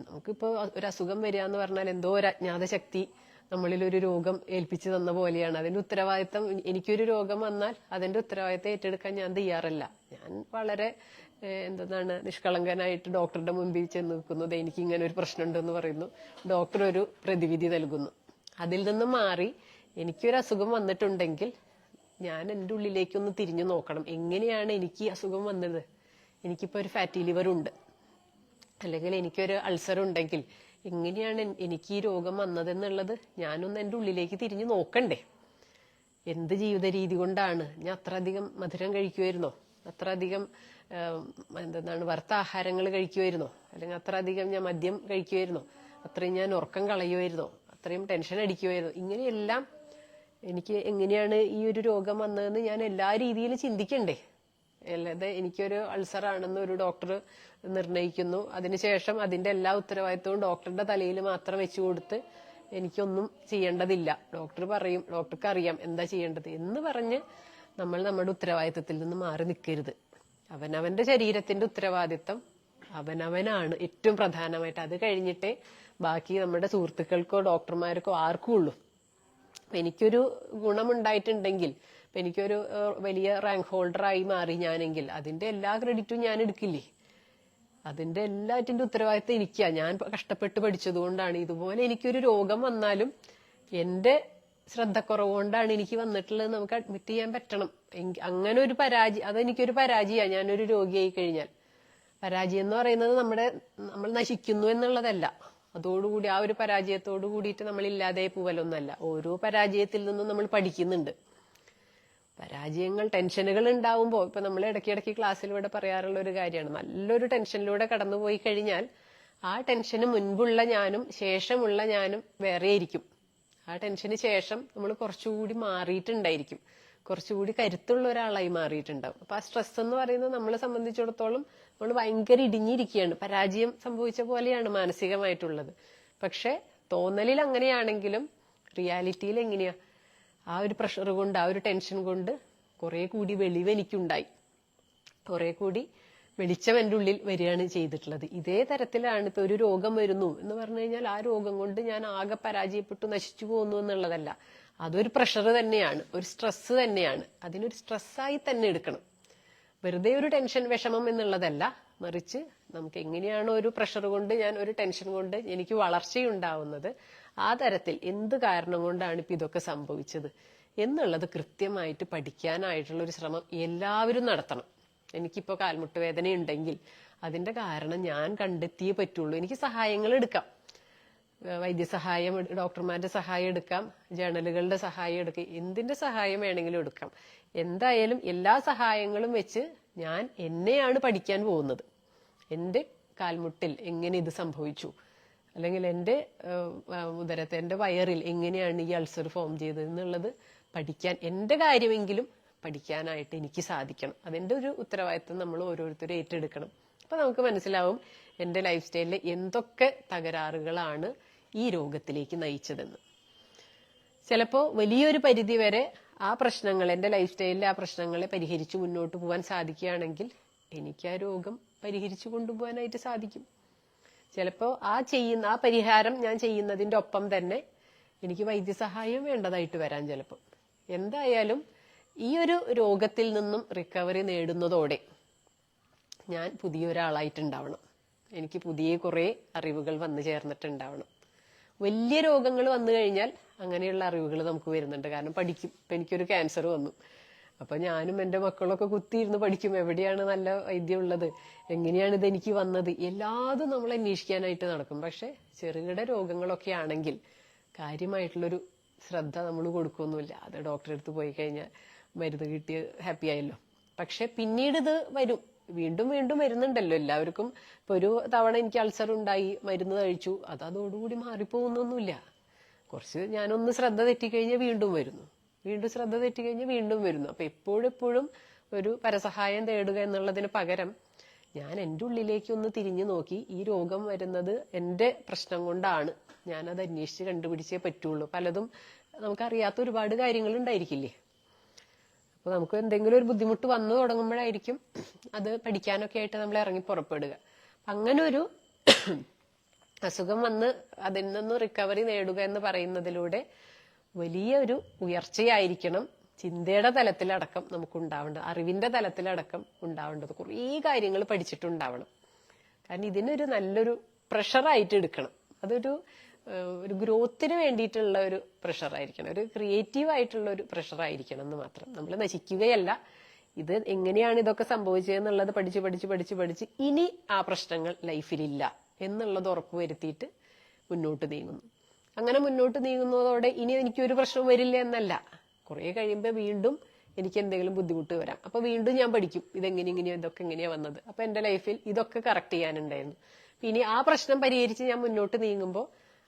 നമുക്കിപ്പോ ഒരു അസുഖം വരിക എന്ന് പറഞ്ഞാൽ എന്തോ ഒരു അജ്ഞാത ശക്തി നമ്മളിൽ ഒരു രോഗം ഏൽപ്പിച്ചു തന്ന പോലെയാണ്. അതിന്റെ ഉത്തരവാദിത്തം, എനിക്കൊരു രോഗം വന്നാൽ അതിന്റെ ഉത്തരവാദിത്തം ഏറ്റെടുക്കാൻ ഞാൻ തയ്യാറല്ല. ഞാൻ വളരെ നിഷ്കളങ്കനായിട്ട് ഡോക്ടറുടെ മുമ്പിൽ ചെന്ന് നിൽക്കുന്നത്, എനിക്ക് ഇങ്ങനെ ഒരു പ്രശ്നമുണ്ടെന്ന് പറയുന്നു, ഡോക്ടർ ഒരു പ്രതിവിധി നൽകുന്നു. അതിൽ നിന്നും മാറി എനിക്കൊരു അസുഖം വന്നിട്ടുണ്ടെങ്കിൽ ഞാൻ എൻ്റെ ഉള്ളിലേക്കൊന്ന് തിരിഞ്ഞു നോക്കണം. എങ്ങനെയാണ് എനിക്ക് ഈ അസുഖം വന്നത്? എനിക്കിപ്പോ ഒരു ഫാറ്റി ലിവർ ഉണ്ട്, അല്ലെങ്കിൽ എനിക്കൊരു അൾസർ ഉണ്ടെങ്കിൽ എങ്ങനെയാണ് എനിക്ക് ഈ രോഗം വന്നതെന്നുള്ളത് ഞാനൊന്ന് എൻ്റെ ഉള്ളിലേക്ക് തിരിഞ്ഞു നോക്കണ്ടേ? എന്ത് ജീവിത രീതി കൊണ്ടാണ്? ഞാൻ അത്ര അധികം മധുരം കഴിക്കുമായിരുന്നോ? അത്ര അധികം വറുത്ത ആഹാരങ്ങൾ കഴിക്കുമായിരുന്നോ? അല്ലെങ്കിൽ അത്ര അധികം ഞാൻ മദ്യം കഴിക്കുമായിരുന്നോ? അത്രയും ഞാൻ ഉറക്കം കളയുമായിരുന്നോ, അത്രയും ടെൻഷൻ അടിക്കുമായിരുന്നോ, ഇങ്ങനെയെല്ലാം എനിക്ക് എങ്ങനെയാണ് ഈ ഒരു രോഗം വന്നതെന്ന് ഞാൻ എല്ലാ രീതിയിലും ചിന്തിക്കണ്ടേ. അല്ലാതെ എനിക്കൊരു അൾസർ ആണെന്ന് ഒരു ഡോക്ടർ നിർണയിക്കുന്നു, അതിനുശേഷം അതിന്റെ എല്ലാ ഉത്തരവാദിത്വവും ഡോക്ടറുടെ തലയിൽ മാത്രം വെച്ചു കൊടുത്ത് എനിക്കൊന്നും ചെയ്യേണ്ടതില്ല, ഡോക്ടർ പറയും, ഡോക്ടർക്ക് അറിയാം എന്താ ചെയ്യേണ്ടത് എന്ന് പറഞ്ഞ് നമ്മൾ നമ്മുടെ ഉത്തരവാദിത്തത്തിൽ നിന്ന് മാറി നിൽക്കരുത്. അവനവന്റെ ശരീരത്തിന്റെ ഉത്തരവാദിത്തം അവനവനാണ് ഏറ്റവും പ്രധാനമായിട്ട്. അത് കഴിഞ്ഞിട്ടേ ബാക്കി നമ്മുടെ സുഹൃത്തുക്കൾക്കോ ഡോക്ടർമാർക്കോ ആർക്കും ഉള്ളൂ. എനിക്കൊരു ഗുണമുണ്ടായിട്ടുണ്ടെങ്കിൽ, എനിക്കൊരു വലിയ റാങ്ക് ഹോൾഡറായി മാറി ഞാനെങ്കിൽ അതിന്റെ എല്ലാ ക്രെഡിറ്റും ഞാൻ എടുക്കില്ലേ? അതിന്റെ എല്ലാറ്റിന്റെ ഉത്തരവാദിത്തം എനിക്കാ. ഞാൻ കഷ്ടപ്പെട്ട് പഠിച്ചതുകൊണ്ടാണ്. ഇതുപോലെ എനിക്കൊരു രോഗം വന്നാലും എന്റെ ശ്രദ്ധക്കുറവ് കൊണ്ടാണ് എനിക്ക് വന്നിട്ടുള്ളത് നമുക്ക് അഡ്മിറ്റ് ചെയ്യാൻ പറ്റണം. അങ്ങനെ ഒരു പരാജയം, അതെനിക്കൊരു പരാജയമാണ്. ഞാനൊരു രോഗിയായി കഴിഞ്ഞാൽ പരാജയം എന്ന് പറയുന്നത് നമ്മൾ നശിക്കുന്നു എന്നുള്ളതല്ല. അതോടുകൂടി ആ ഒരു പരാജയത്തോടു കൂടിയിട്ട് നമ്മൾ ഇല്ലാതെ പോവലൊന്നല്ല. ഓരോ പരാജയത്തിൽ നിന്നും നമ്മൾ പഠിക്കുന്നുണ്ട്. പരാജയങ്ങൾ, ടെൻഷനുകൾ ഉണ്ടാവുമ്പോൾ, ഇപ്പൊ നമ്മൾ ഇടയ്ക്കിടയ്ക്ക് ക്ലാസ്സിലൂടെ പറയാറുള്ള ഒരു കാര്യമാണ്, നല്ലൊരു ടെൻഷനിലൂടെ കടന്നുപോയി കഴിഞ്ഞാൽ ആ ടെൻഷന് മുൻപുള്ള ഞാനും ശേഷമുള്ള ഞാനും വേറെയായിരിക്കും. ആ ടെൻഷന് ശേഷം നമ്മൾ കുറച്ചുകൂടി മാറിയിട്ടുണ്ടായിരിക്കും, കുറച്ചുകൂടി കരുത്തുള്ള ഒരാളായി മാറിയിട്ടുണ്ടാവും. അപ്പൊ ആ സ്ട്രെസ് എന്ന് പറയുന്നത് നമ്മളെ സംബന്ധിച്ചിടത്തോളം നമ്മൾ ഭയങ്കര ഇടിഞ്ഞിരിക്കുകയാണ്, പരാജയം സംഭവിച്ച പോലെയാണ് മാനസികമായിട്ടുള്ളത്. പക്ഷെ തോന്നലിൽ അങ്ങനെയാണെങ്കിലും റിയാലിറ്റിയിൽ എങ്ങനെയാ, ആ ഒരു പ്രഷർ കൊണ്ട്, ആ ഒരു ടെൻഷൻ കൊണ്ട് കുറെ കൂടി വെളിവ് എനിക്കുണ്ടായി, കുറെ കൂടി വെളിച്ചം എൻ്റെ ഉള്ളിൽ വരികയാണ് ചെയ്തിട്ടുള്ളത്. ഇതേ തരത്തിലാണ് ഇപ്പൊ ഒരു രോഗം വരുന്നു എന്ന് പറഞ്ഞു കഴിഞ്ഞാൽ ആ രോഗം കൊണ്ട് ഞാൻ ആകെ പരാജയപ്പെട്ടു നശിച്ചു പോകുന്നു എന്നുള്ളതല്ല. അതൊരു പ്രഷർ തന്നെയാണ്, ഒരു സ്ട്രെസ് തന്നെയാണ്. അതിനൊരു സ്ട്രെസ്സായി തന്നെ എടുക്കണം. വെറുതെ ഒരു ടെൻഷൻ, വിഷമം എന്നുള്ളതല്ല. മറിച്ച് നമുക്ക് എങ്ങനെയാണോ ഒരു പ്രഷർ കൊണ്ട്, ഞാൻ ഒരു ടെൻഷൻ കൊണ്ട് എനിക്ക് വളർച്ചയുണ്ടാവുന്നത്, ആ തരത്തിൽ എന്ത് കാരണം കൊണ്ടാണ് ഇപ്പൊ ഇതൊക്കെ സംഭവിച്ചത് എന്നുള്ളത് കൃത്യമായിട്ട് പഠിക്കാനായിട്ടുള്ള ഒരു ശ്രമം എല്ലാവരും നടത്തണം. എനിക്കിപ്പോ കാൽമുട്ട് വേദന ഉണ്ടെങ്കിൽ അതിന്റെ കാരണം ഞാൻ കണ്ടെത്തിയേ പറ്റുള്ളൂ. എനിക്ക് സഹായങ്ങൾ എടുക്കാം, വൈദ്യസഹായം, ഡോക്ടർമാരുടെ സഹായം എടുക്കാം, ജേണലുകളുടെ സഹായം എടുക്കാം, എന്തിന്റെ സഹായം വേണമെങ്കിലും എടുക്കാം. എന്തായാലും എല്ലാ സഹായങ്ങളും വെച്ച് ഞാൻ എന്നെയാണ് പഠിക്കാൻ പോകുന്നത്. എന്റെ കാൽമുട്ടിൽ എങ്ങനെ ഇത് സംഭവിച്ചു, അല്ലെങ്കിൽ എന്റെ ഉദരത്തെ, എന്റെ വയറിൽ എങ്ങനെയാണ് ഈ അൾസർ ഫോം ചെയ്തത് എന്നുള്ളത് പഠിക്കാൻ, എന്റെ കാര്യമെങ്കിലും പഠിക്കാനായിട്ട് എനിക്ക് സാധിക്കണം. അതിന്റെ ഒരു ഉത്തരവാദിത്വം നമ്മൾ ഓരോരുത്തരും ഏറ്റെടുക്കണം. അപ്പൊ നമുക്ക് മനസ്സിലാവും എന്റെ ലൈഫ് സ്റ്റൈലിൽ എന്തൊക്കെ തകരാറുകളാണ് ഈ രോഗത്തിലേക്ക് നയിച്ചതെന്ന്. ചിലപ്പോ വലിയൊരു പരിധി വരെ ആ പ്രശ്നങ്ങൾ, എന്റെ ലൈഫ് സ്റ്റൈലിലെ ആ പ്രശ്നങ്ങളെ പരിഹരിച്ചു മുന്നോട്ട് പോകാൻ സാധിക്കുകയാണെങ്കിൽ എനിക്ക് ആ രോഗം പരിഹരിച്ചു കൊണ്ടുപോകാനായിട്ട് സാധിക്കും. ചിലപ്പോ ആ പരിഹാരം ഞാൻ ചെയ്യുന്നതിന്റെ ഒപ്പം തന്നെ എനിക്ക് വൈദ്യസഹായം വേണ്ടതായിട്ട് വരാൻ ചിലപ്പോ. എന്തായാലും ഈ ഒരു രോഗത്തിൽ നിന്നും റിക്കവറി നേടുന്നതോടെ ഞാൻ പുതിയൊരാളായിട്ടുണ്ടാവണം. എനിക്ക് പുതിയ കുറെ അറിവുകൾ വന്നു ചേർന്നിട്ടുണ്ടാവണം. വലിയ രോഗങ്ങൾ വന്നു കഴിഞ്ഞാൽ അങ്ങനെയുള്ള അറിവുകൾ നമുക്ക് വരുന്നുണ്ട്. കാരണം പഠിക്കും. ഇപ്പൊ എനിക്കൊരു ക്യാൻസർ വന്നു, അപ്പൊ ഞാനും എന്റെ മക്കളൊക്കെ കുത്തിയിരുന്ന് പഠിക്കും, എവിടെയാണ് നല്ല വൈദ്യം ഉള്ളത്, എങ്ങനെയാണ് ഇത് എനിക്ക് വന്നത്, എല്ലാതും നമ്മൾ അന്വേഷിക്കാനായിട്ട് നടക്കും. പക്ഷെ ചെറുകിട രോഗങ്ങളൊക്കെ ആണെങ്കിൽ കാര്യമായിട്ടുള്ളൊരു ശ്രദ്ധ നമ്മൾ കൊടുക്കൊന്നുമില്ല. അത് ഡോക്ടറെ അടുത്ത് പോയി കഴിഞ്ഞാൽ മരുന്ന് കിട്ടി ഹാപ്പി ആയല്ലോ. പക്ഷെ പിന്നീട് ഇത് വരും, വീണ്ടും വീണ്ടും വരുന്നുണ്ടല്ലോ എല്ലാവർക്കും. ഇപ്പൊ ഒരു തവണ എനിക്ക് അൾസർ ഉണ്ടായി, മരുന്ന് കഴിച്ചു, അതോടുകൂടി മാറിപ്പോകുന്നൊന്നുമില്ല. കുറച്ച് ഞാനൊന്ന് ശ്രദ്ധ തെറ്റിക്കഴിഞ്ഞാൽ വീണ്ടും വരുന്നു, വീണ്ടും ശ്രദ്ധ തെറ്റിക്കഴിഞ്ഞാൽ വീണ്ടും വരുന്നു. അപ്പൊ എപ്പോഴെപ്പോഴും ഒരു പരസഹായം തേടുക എന്നുള്ളതിന് പകരം ഞാൻ എൻ്റെ ഉള്ളിലേക്ക് ഒന്ന് തിരിഞ്ഞു നോക്കി, ഈ രോഗം വരുന്നത് എൻ്റെ പ്രശ്നം കൊണ്ടാണ്, ഞാനത് അന്വേഷിച്ച് കണ്ടുപിടിച്ചേ പറ്റുള്ളൂ. പലതും നമുക്കറിയാത്ത ഒരുപാട് കാര്യങ്ങൾ ഉണ്ടായിരിക്കില്ലേ. അപ്പൊ നമുക്ക് എന്തെങ്കിലും ഒരു ബുദ്ധിമുട്ട് വന്നു തുടങ്ങുമ്പോഴായിരിക്കും അത് പഠിക്കാനൊക്കെ ആയിട്ട് നമ്മൾ ഇറങ്ങി പുറപ്പെടുക. അങ്ങനെ ഒരു അസുഖം വന്ന് അതിൽ നിന്ന് റിക്കവറി നേടുക എന്ന് പറയുന്നതിലൂടെ വലിയ ഒരു ഉയർച്ചയായിരിക്കണം ചിന്തയുടെ തലത്തിലടക്കം നമുക്ക് ഉണ്ടാവേണ്ടത്, അറിവിന്റെ തലത്തിലടക്കം ഉണ്ടാവേണ്ടത്. കുറേ കാര്യങ്ങൾ പഠിച്ചിട്ടുണ്ടാവണം. കാരണം ഇതിനൊരു നല്ലൊരു പ്രഷറായിട്ട് എടുക്കണം. അതൊരു ഗ്രോത്തിന് വേണ്ടിയിട്ടുള്ള ഒരു പ്രഷറായിരിക്കണം, ഒരു ക്രിയേറ്റീവ് ആയിട്ടുള്ള ഒരു പ്രഷറായിരിക്കണം എന്ന് മാത്രം. നമ്മൾ നശിക്കുകയല്ല, ഇത് എങ്ങനെയാണ് ഇതൊക്കെ സംഭവിച്ചതെന്നുള്ളത് പഠിച്ച് പഠിച്ച് പഠിച്ച് പഠിച്ച് ഇനി ആ പ്രശ്നങ്ങൾ ലൈഫിലില്ല എന്നുള്ളത് ഉറപ്പുവരുത്തിയിട്ട് മുന്നോട്ട് നീങ്ങുന്നു. അങ്ങനെ മുന്നോട്ട് നീങ്ങുന്നതോടെ ഇനി എനിക്കൊരു പ്രശ്നം വരില്ല എന്നല്ല, കുറെ കഴിയുമ്പോൾ വീണ്ടും എനിക്ക് എന്തെങ്കിലും ബുദ്ധിമുട്ട് വരാം. അപ്പൊ വീണ്ടും ഞാൻ പഠിക്കും ഇതെങ്ങനെയാ ഇതൊക്കെ എങ്ങനെയാ വന്നത്, അപ്പൊ എന്റെ ലൈഫിൽ ഇതൊക്കെ കറക്റ്റ് ചെയ്യാനുണ്ടായിരുന്നു. ഇനി ആ പ്രശ്നം പരിഹരിച്ച് ഞാൻ മുന്നോട്ട് നീങ്ങുമ്പോൾ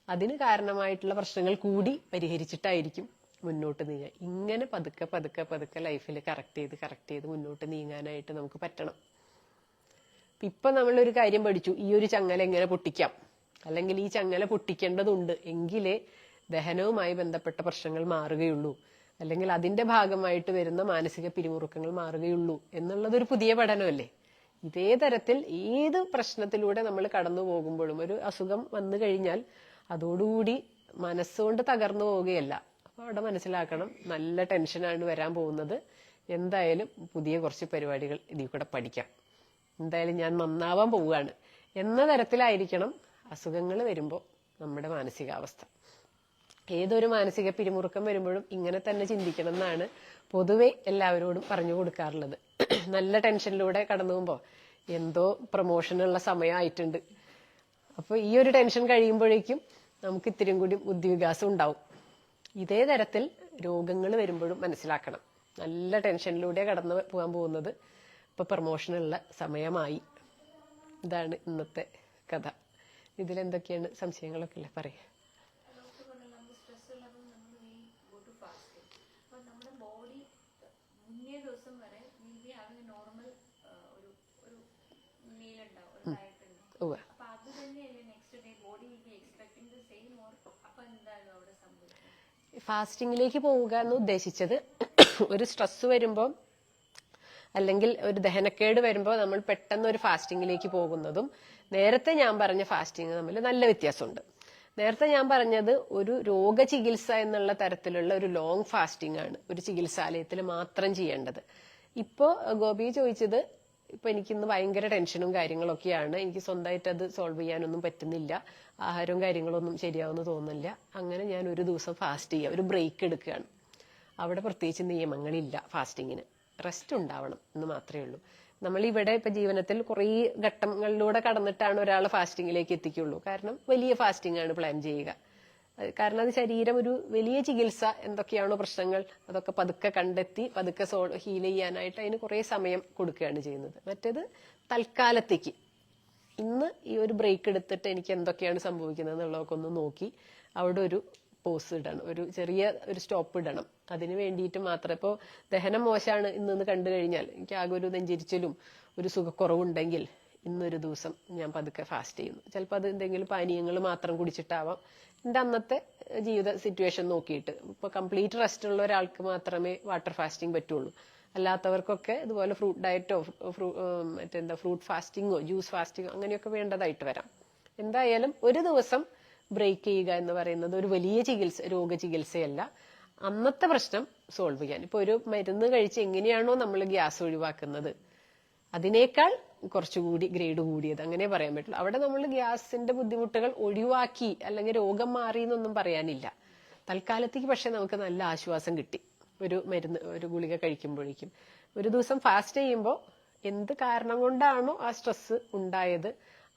അതിന് കാരണമായിട്ടുള്ള പ്രശ്നങ്ങൾ കൂടി പരിഹരിച്ചിട്ടായിരിക്കും മുന്നോട്ട് നീങ്ങുക. ഇങ്ങനെ പതുക്കെ പതുക്കെ പതുക്കെ ലൈഫിൽ കറക്റ്റ് ചെയ്ത് മുന്നോട്ട് നീങ്ങാനായിട്ട് നമുക്ക് പറ്റണം. ഇപ്പൊ നമ്മളൊരു കാര്യം പഠിച്ചു, ഈ ഒരു ചങ്ങല എങ്ങനെ പൊട്ടിക്കാം, അല്ലെങ്കിൽ ഈ ചങ്ങല പൊട്ടിക്കേണ്ടതുണ്ട് എങ്കിലേ ദഹനവുമായി ബന്ധപ്പെട്ട പ്രശ്നങ്ങൾ മാറുകയുള്ളൂ, അല്ലെങ്കിൽ അതിന്റെ ഭാഗമായിട്ട് വരുന്ന മാനസിക പിരിമുറുക്കങ്ങൾ മാറുകയുള്ളൂ എന്നുള്ളതൊരു പുതിയ പഠനമല്ലേ. ഇതേ തരത്തിൽ ഏത് പ്രശ്നത്തിലൂടെ നമ്മൾ കടന്നു പോകുമ്പോഴും ഒരു അസുഖം വന്നു കഴിഞ്ഞാൽ അതോടുകൂടി മനസ്സുകൊണ്ട് തകർന്നു പോവുകയല്ല. അപ്പൊ അവിടെ മനസ്സിലാക്കണം, നല്ല ടെൻഷനാണ് വരാൻ പോകുന്നത്, എന്തായാലും പുതിയ കുറച്ച് പരിപാടികൾ ഇതിൽ കൂടെ പഠിക്കാം, എന്തായാലും ഞാൻ നന്നാവാൻ പോവുകയാണ് എന്ന തരത്തിലായിരിക്കണം അസുഖങ്ങൾ വരുമ്പോൾ നമ്മുടെ മാനസികാവസ്ഥ. ഏതൊരു മാനസിക പിരിമുറുക്കം വരുമ്പോഴും ഇങ്ങനെ തന്നെ ചിന്തിക്കണം എന്നാണ് പൊതുവെ എല്ലാവരോടും പറഞ്ഞു കൊടുക്കാറുള്ളത്. നല്ല ടെൻഷനിലൂടെ കടന്നു പോകുമ്പോൾ എന്തോ പ്രൊമോഷനുള്ള സമയമായിട്ടുണ്ട്, അപ്പൊ ഈ ഒരു ടെൻഷൻ കഴിയുമ്പോഴേക്കും നമുക്ക് ഇത്തിരി കൂടി ബുദ്ധിവികാസം ഉണ്ടാവും. ഇതേ തരത്തിൽ രോഗങ്ങൾ വരുമ്പോഴും മനസ്സിലാക്കണം, നല്ല ടെൻഷനിലൂടെ കടന്നു പോകാൻ പോകുന്നത്, ഇപ്പൊ പ്രൊമോഷനുള്ള സമയമായി. ഇതാണ് ഇന്നത്തെ കഥ. ഇതിലെന്തൊക്കെയാണ് സംശയങ്ങളൊക്കെ അല്ലേ പറയാ? ഫാസ്റ്റിംഗിലേക്ക് പോവുക എന്ന് ഉദ്ദേശിച്ചത്, ഒരു സ്ട്രെസ് വരുമ്പോൾ അല്ലെങ്കിൽ ഒരു ദഹനക്കേട് വരുമ്പോൾ നമ്മൾ പെട്ടെന്ന് ഒരു ഫാസ്റ്റിംഗിലേക്ക് പോകുന്നതും നേരത്തെ ഞാൻ പറഞ്ഞ ഫാസ്റ്റിംഗ് തമ്മിൽ നല്ല വ്യത്യാസമുണ്ട്. നേരത്തെ ഞാൻ പറഞ്ഞത് ഒരു രോഗചികിത്സ എന്നുള്ള തരത്തിലുള്ള ഒരു ലോങ് ഫാസ്റ്റിംഗ് ആണ്, ഒരു ചികിത്സാലയത്തിൽ മാത്രം ചെയ്യേണ്ടത്. ഇപ്പോ ഗോപി ചോദിച്ചത്, ഇപ്പൊ എനിക്കിന്ന് ഭയങ്കര ടെൻഷനും കാര്യങ്ങളൊക്കെയാണ്, എനിക്ക് സ്വന്തമായിട്ട് അത് സോൾവ് ചെയ്യാനൊന്നും പറ്റുന്നില്ല, ആഹാരവും കാര്യങ്ങളൊന്നും ശരിയാവുമെന്ന് തോന്നുന്നില്ല, അങ്ങനെ ഞാൻ ഒരു ദിവസം ഫാസ്റ്റ് ചെയ്യുക, ഒരു ബ്രേക്ക് എടുക്കുകയാണ്. അവിടെ പ്രത്യേകിച്ച് നിയമങ്ങളില്ല ഫാസ്റ്റിങ്ങിന്, റെസ്റ്റ് ഉണ്ടാവണം എന്ന് മാത്രമേ ഉള്ളൂ. നമ്മളിവിടെ ഇപ്പൊ ജീവനത്തിൽ കുറേ ഘട്ടങ്ങളിലൂടെ കടന്നിട്ടാണ് ഒരാൾ ഫാസ്റ്റിങ്ങിലേക്ക് എത്തിക്കുള്ളൂ. കാരണം വലിയ ഫാസ്റ്റിംഗ് ആണ് പ്ലാൻ ചെയ്യുക. കാരണം അത് ശരീരം ഒരു വലിയ ചികിത്സ, എന്തൊക്കെയാണോ പ്രശ്നങ്ങൾ അതൊക്കെ പതുക്കെ കണ്ടെത്തി പതുക്കെ ഹീൽ ചെയ്യാനായിട്ട് അതിന് കുറെ സമയം കൊടുക്കുകയാണ് ചെയ്യുന്നത്. മറ്റേത് തൽക്കാലത്തേക്ക്, ഇന്ന് ഈ ഒരു ബ്രേക്ക് എടുത്തിട്ട് എനിക്ക് എന്തൊക്കെയാണ് സംഭവിക്കുന്നത് എന്നുള്ളതൊക്കെ ഒന്ന് നോക്കി അവിടെ ഒരു പോസ് ഇടണം, ഒരു ചെറിയ ഒരു സ്റ്റോപ്പ് ഇടണം. അതിന് വേണ്ടിയിട്ട് മാത്രം. ഇപ്പോൾ ദഹനം മോശമാണ് ഇന്ന് കണ്ടു കഴിഞ്ഞാൽ, എനിക്ക് ആകെ ഒരു നെഞ്ചിരിച്ചിലും ഒരു സുഖക്കുറവുണ്ടെങ്കിൽ ഇന്നൊരു ദിവസം ഞാൻ പതുക്കെ ഫാസ്റ്റ് ചെയ്യുന്നു. ചിലപ്പോൾ അത് എന്തെങ്കിലും പാനീയങ്ങൾ മാത്രം കുടിച്ചിട്ടാവാം, എൻ്റെ അന്നത്തെ ജീവിത സിറ്റുവേഷൻ നോക്കിയിട്ട്. ഇപ്പൊ കംപ്ലീറ്റ് റെസ്റ്റ് ഉള്ള ഒരാൾക്ക് മാത്രമേ വാട്ടർ ഫാസ്റ്റിംഗ് പറ്റുള്ളൂ. അല്ലാത്തവർക്കൊക്കെ ഇതുപോലെ ഫ്രൂട്ട് ഡയറ്റോ മറ്റെന്താ ഫ്രൂട്ട് ഫാസ്റ്റിങ്ങോ ജ്യൂസ് ഫാസ്റ്റിങ്ങോ അങ്ങനെയൊക്കെ വേണ്ടതായിട്ട് വരാം. എന്തായാലും ഒരു ദിവസം ബ്രേക്ക് ചെയ്യുക എന്ന് പറയുന്നത് ഒരു വലിയ രോഗചികിത്സയല്ല, അന്നത്തെ പ്രശ്നം സോൾവ് ചെയ്യാൻ. ഇപ്പൊ ഒരു മരുന്ന് കഴിച്ച് എങ്ങനെയാണോ നമ്മൾ ഗ്യാസ് ഒഴിവാക്കുന്നത്, അതിനേക്കാൾ കുറച്ചുകൂടി ഗ്രേഡ് കൂടിയത്, അങ്ങനെ പറയാൻ പറ്റുള്ളൂ. അവിടെ നമ്മൾ ഗ്യാസിന്റെ ബുദ്ധിമുട്ടുകൾ ഒഴിവാക്കി അല്ലെങ്കിൽ രോഗം മാറി എന്നൊന്നും പറയാനില്ല. തൽക്കാലത്തേക്ക് പക്ഷെ നമുക്ക് നല്ല ആശ്വാസം കിട്ടി ഒരു മരുന്ന്, ഒരു ഗുളിക കഴിക്കുമ്പോഴേക്കും. ഒരു ദിവസം ഫാസ്റ്റ് ചെയ്യുമ്പോൾ എന്ത് കാരണം കൊണ്ടാണോ ആ സ്ട്രെസ് ഉണ്ടായത്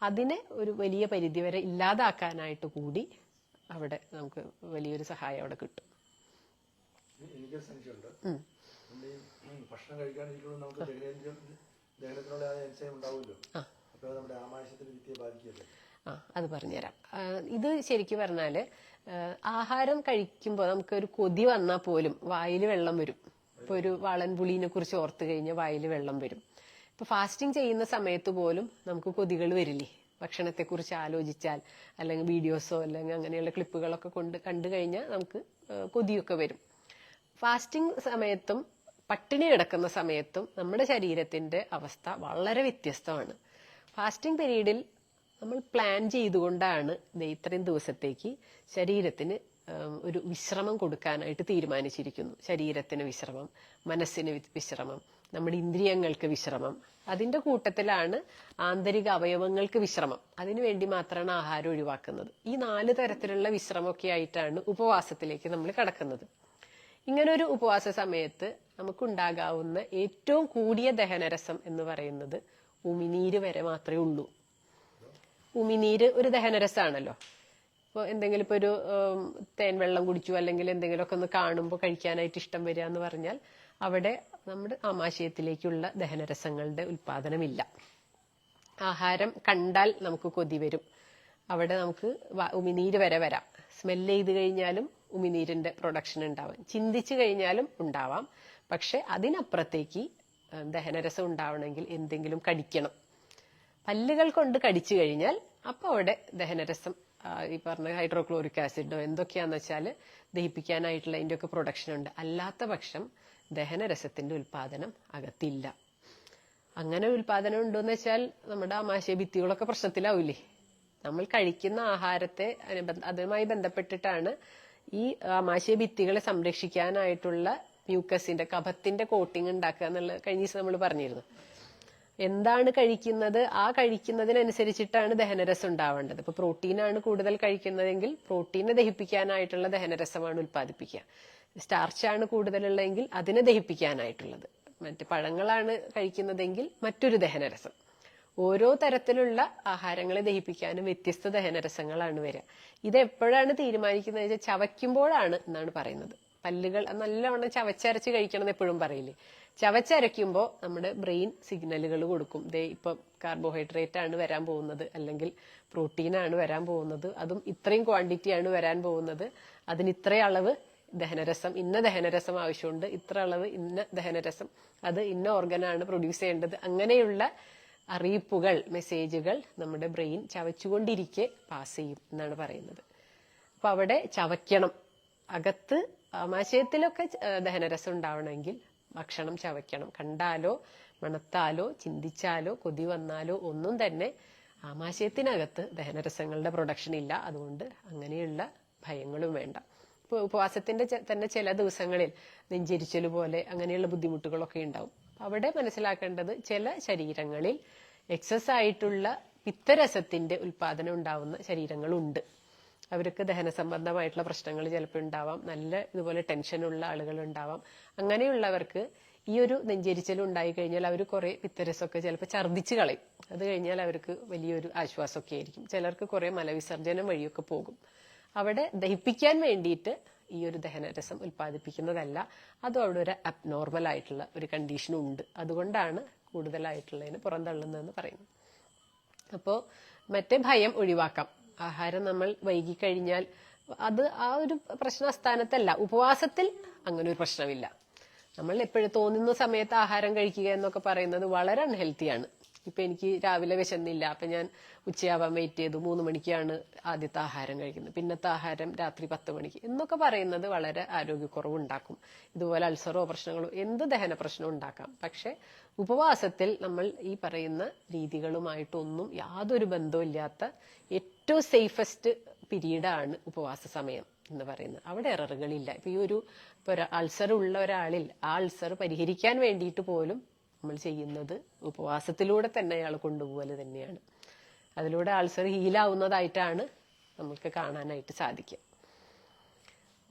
അതിനെ ഒരു വലിയ പരിധിവരെ ഇല്ലാതാക്കാനായിട്ട് കൂടി അവിടെ നമുക്ക് വലിയൊരു സഹായം അവിടെ കിട്ടും. എനിക്കൊരു സംശയമുണ്ട്. ഭക്ഷണം കഴിക്കാണ്ടിരിക്കുമ്പോൾ നമുക്ക് ദഹനത്തിനുള്ള എൻസൈം ഉണ്ടാവുമല്ലോ, അപ്പൊ നമ്മുടെ ആമാശയത്തിന്റെ ഭിത്തിയെ ബാധിക്കല്ലേ? അത് പറഞ്ഞുതരാം. ഇത് ശരിക്കും പറഞ്ഞാല് ആഹാരം കഴിക്കുമ്പോൾ നമുക്കൊരു കൊതി വന്നാൽ പോലും വായിൽ വെള്ളം വരും. ഇപ്പൊ ഒരു വാളൻപുളിനെ കുറിച്ച് ഓർത്തു കഴിഞ്ഞാൽ വായിൽ വെള്ളം വരും. ഇപ്പൊ ഫാസ്റ്റിംഗ് ചെയ്യുന്ന സമയത്ത് പോലും നമുക്ക് കൊതികൾ വരില്ലേ? ഭക്ഷണത്തെക്കുറിച്ച് ആലോചിച്ചാൽ, അല്ലെങ്കിൽ വീഡിയോസോ അല്ലെങ്കിൽ അങ്ങനെയുള്ള ക്ലിപ്പുകളൊക്കെ കണ്ടു കഴിഞ്ഞാൽ നമുക്ക് കൊതിയൊക്കെ വരും. ഫാസ്റ്റിംഗ് സമയത്തും പട്ടിണി കിടക്കുന്ന സമയത്തും നമ്മുടെ ശരീരത്തിന്റെ അവസ്ഥ വളരെ വ്യത്യസ്തമാണ്. ഫാസ്റ്റിംഗ് പീരീഡിൽ നമ്മൾ പ്ലാൻ ചെയ്തുകൊണ്ടാണ് ഇത്രയും ദിവസത്തേക്ക് ശരീരത്തിന് ഒരു വിശ്രമം കൊടുക്കാനായിട്ട് തീരുമാനിച്ചിരിക്കുന്നു. ശരീരത്തിന് വിശ്രമം, മനസ്സിന് വിശ്രമം, നമ്മുടെ ഇന്ദ്രിയങ്ങൾക്ക് വിശ്രമം, അതിന്റെ കൂട്ടത്തിലാണ് ആന്തരിക അവയവങ്ങൾക്ക് വിശ്രമം. അതിനുവേണ്ടി മാത്രമാണ് ആഹാരം ഒഴിവാക്കുന്നത്. ഈ 4 തരത്തിലുള്ള വിശ്രമമൊക്കെ ആയിട്ടാണ് ഉപവാസത്തിലേക്ക് നമ്മൾ കടക്കുന്നത്. ഇങ്ങനൊരു ഉപവാസ സമയത്ത് നമുക്കുണ്ടാകാവുന്ന ഏറ്റവും കൂടിയ ദഹനരസം എന്ന് പറയുന്നത് ഉമിനീര് വരെ മാത്രമേ ഉള്ളൂ. ഉമിനീര് ഒരു ദഹനരസമാണല്ലോ. ഇപ്പോൾ എന്തെങ്കിലും ഇപ്പോൾ ഒരു തേൻ വെള്ളം കുടിച്ചു അല്ലെങ്കിൽ എന്തെങ്കിലുമൊക്കെ ഒന്ന് കാണുമ്പോൾ കഴിക്കാനായിട്ട് ഇഷ്ടം വരിക എന്ന് പറഞ്ഞാൽ അവിടെ നമ്മുടെ ആമാശയത്തിലേക്കുള്ള ദഹനരസങ്ങളുടെ ഉൽപാദനമില്ല. ആഹാരം കണ്ടാൽ നമുക്ക് കൊതി വരും. അവിടെ നമുക്ക് ഉമിനീര് വരെ വരാം. സ്മെല്ല് ചെയ്ത് കഴിഞ്ഞാലും ഉമിനീരിന്റെ പ്രൊഡക്ഷൻ ഉണ്ടാവാം. ചിന്തിച്ചു കഴിഞ്ഞാലും ഉണ്ടാവാം. പക്ഷെ അതിനപ്പുറത്തേക്ക് ദഹനരസം ഉണ്ടാവണമെങ്കിൽ എന്തെങ്കിലും കടിക്കണം. പല്ലുകൾ കൊണ്ട് കടിച്ചു കഴിഞ്ഞാൽ അപ്പൊ അവിടെ ദഹനരസം, ഈ പറഞ്ഞ ഹൈഡ്രോക്ലോറിക് ആസിഡോ എന്തൊക്കെയാന്ന് വെച്ചാൽ ദഹിപ്പിക്കാനായിട്ടുള്ള അതിൻ്റെയൊക്കെ പ്രൊഡക്ഷൻ ഉണ്ട്. അല്ലാത്ത പക്ഷം ദഹനരസത്തിന്റെ ഉൽപാദനം അകത്തില്ല. അങ്ങനെ ഉൽപാദനം ഉണ്ടെന്ന് വെച്ചാൽ നമ്മുടെ ആമാശയ ഭിത്തികളൊക്കെ പ്രശ്നത്തിലാവില്ലേ? നമ്മൾ കഴിക്കുന്ന ആഹാരത്തെ അതുമായി ബന്ധപ്പെട്ടിട്ടാണ് ഈ ആമാശയ ഭിത്തികളെ സംരക്ഷിക്കാനായിട്ടുള്ള മ്യൂക്കസിന്റെ, കഫത്തിന്റെ കോട്ടിങ് ഉണ്ടാക്കുക എന്നുള്ളത് കഴിഞ്ഞ ദിവസം നമ്മൾ പറഞ്ഞിരുന്നു. എന്താണ് കഴിക്കുന്നത്, ആ കഴിക്കുന്നതിനനുസരിച്ചിട്ടാണ് ദഹനരസം ഉണ്ടാവേണ്ടത്. ഇപ്പൊ പ്രോട്ടീനാണ് കൂടുതൽ കഴിക്കുന്നതെങ്കിൽ പ്രോട്ടീനെ ദഹിപ്പിക്കാനായിട്ടുള്ള ദഹനരസമാണ് ഉൽപ്പാദിപ്പിക്കുക. സ്റ്റാർച്ചാണ് കൂടുതലുള്ളതെങ്കിൽ അതിനെ ദഹിപ്പിക്കാനായിട്ടുള്ളത്. മറ്റ് പഴങ്ങളാണ് കഴിക്കുന്നതെങ്കിൽ മറ്റൊരു ദഹനരസം. ഓരോ തരത്തിലുള്ള ആഹാരങ്ങളെ ദഹിപ്പിക്കാനും വ്യത്യസ്ത ദഹനരസങ്ങളാണ് വരിക. ഇത് എപ്പോഴാണ് തീരുമാനിക്കുന്നത് വെച്ചാൽ ചവയ്ക്കുമ്പോഴാണ് എന്നാണ് പറയുന്നത്. പല്ലുകൾ നല്ലവണ്ണം ചവച്ചരച്ച് കഴിക്കണം എന്ന് എപ്പോഴും പറയില്ലേ? ചവച്ചരയ്ക്കുമ്പോൾ നമ്മുടെ ബ്രെയിൻ സിഗ്നലുകൾ കൊടുക്കും. ഇപ്പം കാർബോഹൈഡ്രേറ്റ് ആണ് വരാൻ പോകുന്നത്, അല്ലെങ്കിൽ പ്രോട്ടീനാണ് വരാൻ പോകുന്നത്, അതും ഇത്രയും ക്വാണ്ടിറ്റിയാണ് വരാൻ പോകുന്നത്, അതിന് ഇത്രയും അളവ് ദഹനരസം, ഇന്ന ദഹനരസം ആവശ്യമുണ്ട്, ഇത്ര അളവ് ഇന്ന ദഹനരസം, അത് ഇന്ന ഓർഗനാണ് പ്രൊഡ്യൂസ് ചെയ്യേണ്ടത്. അങ്ങനെയുള്ള അറിയിപ്പുകൾ, മെസ്സേജുകൾ നമ്മുടെ ബ്രെയിൻ ചവച്ചുകൊണ്ടിരിക്കെ പാസ് ചെയ്യും എന്നാണ് പറയുന്നത്. അപ്പൊ അവിടെ ചവയ്ക്കണം. അകത്ത് ആമാശയത്തിലൊക്കെ ദഹനരസം ഉണ്ടാവണമെങ്കിൽ ഭക്ഷണം ചവയ്ക്കണം. കണ്ടാലോ മണത്താലോ ചിന്തിച്ചാലോ കൊതി വന്നാലോ ഒന്നും തന്നെ ആമാശയത്തിനകത്ത് ദഹനരസങ്ങളുടെ പ്രൊഡക്ഷൻ ഇല്ല. അതുകൊണ്ട് അങ്ങനെയുള്ള ഭയങ്ങളും വേണ്ട. ഇപ്പൊ ഉപവാസത്തിന്റെ തന്നെ ചില ദിവസങ്ങളിൽ നെഞ്ചരിച്ചല് പോലെ അങ്ങനെയുള്ള ബുദ്ധിമുട്ടുകളൊക്കെ ഉണ്ടാവും. അവിടെ മനസ്സിലാക്കേണ്ടത് ചില ശരീരങ്ങളിൽ എക്സസ് ആയിട്ടുള്ള പിത്തരസത്തിന്റെ ഉൽപാദനം ഉണ്ടാവുന്ന ശരീരങ്ങളുണ്ട്. അവർക്ക് ദഹന സംബന്ധമായിട്ടുള്ള പ്രശ്നങ്ങൾ ചിലപ്പോൾ ഉണ്ടാവാം. നല്ല ഇതുപോലെ ടെൻഷനുള്ള ആളുകൾ ഉണ്ടാവാം. അങ്ങനെയുള്ളവർക്ക് ഈ ഒരു നെഞ്ചരിച്ചൽ ഉണ്ടായി കഴിഞ്ഞാൽ അവർ കുറെ പിത്തരസമൊക്കെ ചിലപ്പോൾ ഛർദ്ദിച്ച് കളയും. അത് കഴിഞ്ഞാൽ അവർക്ക് വലിയൊരു ആശ്വാസമൊക്കെ ആയിരിക്കും. ചിലർക്ക് കുറെ മലവിസർജനം വഴിയൊക്കെ പോകും. അവിടെ ദഹിപ്പിക്കാൻ വേണ്ടിയിട്ട് ഈ ഒരു ദഹനരസം ഉൽപ്പാദിപ്പിക്കുന്നതല്ല. അതും അവിടെ ഒരു അബ്നോർമൽ ആയിട്ടുള്ള ഒരു കണ്ടീഷനും ഉണ്ട്. അതുകൊണ്ടാണ് കൂടുതലായിട്ടുള്ളതിന് പുറന്തള്ളുന്നതെന്ന് പറയുന്നത്. അപ്പോൾ മറ്റേ ഭയം ഒഴിവാക്കാം. ആഹാരം നമ്മൾ വൈകിക്കഴിഞ്ഞാൽ അത് ആ ഒരു പ്രശ്നസ്ഥാനത്തല്ല. ഉപവാസത്തിൽ അങ്ങനെ ഒരു പ്രശ്നമില്ല. നമ്മൾ എപ്പോഴും തോന്നുന്ന സമയത്ത് ആഹാരം കഴിക്കുക എന്നൊക്കെ പറയുന്നത് വളരെ അൺഹെൽത്തിയാണ്. ഇപ്പൊ എനിക്ക് രാവിലെ വിശന്നില്ല, അപ്പൊ ഞാൻ ഉച്ചയാവാൻ വെയിറ്റ് ചെയ്തു, 3 മണിക്കാണ് ആദ്യത്തെ ആഹാരം കഴിക്കുന്നത്, പിന്നത്തെ ആഹാരം രാത്രി 10 മണിക്ക് എന്നൊക്കെ പറയുന്നത് വളരെ ആരോഗ്യക്കുറവുണ്ടാക്കും. ഇതുപോലെ അൾസറോ പ്രശ്നങ്ങളോ എന്ത് ദഹന പ്രശ്നവും ഉണ്ടാക്കാം. പക്ഷെ ഉപവാസത്തിൽ നമ്മൾ ഈ പറയുന്ന രീതികളുമായിട്ടൊന്നും യാതൊരു ബന്ധവും ഇല്ലാത്ത ഏറ്റവും സേഫസ്റ്റ് പീരീഡാണ് ഉപവാസ സമയം എന്ന് പറയുന്നത്. അവിടെ എററുകളില്ല. ഇപ്പൊ ഈ ഒരു അൾസർ ഉള്ള ഒരാളിൽ ആ അൾസർ പരിഹരിക്കാൻ വേണ്ടിയിട്ട് പോലും നമ്മൾ ചെയ്യുന്നത് ഉപവാസത്തിലൂടെ തന്നെ അയാൾ കൊണ്ടുപോകല് തന്നെയാണ്. അതിലൂടെ അൾസർ ഹീലാവുന്നതായിട്ടാണ് നമുക്ക് കാണാനായിട്ട് സാധിക്കുക.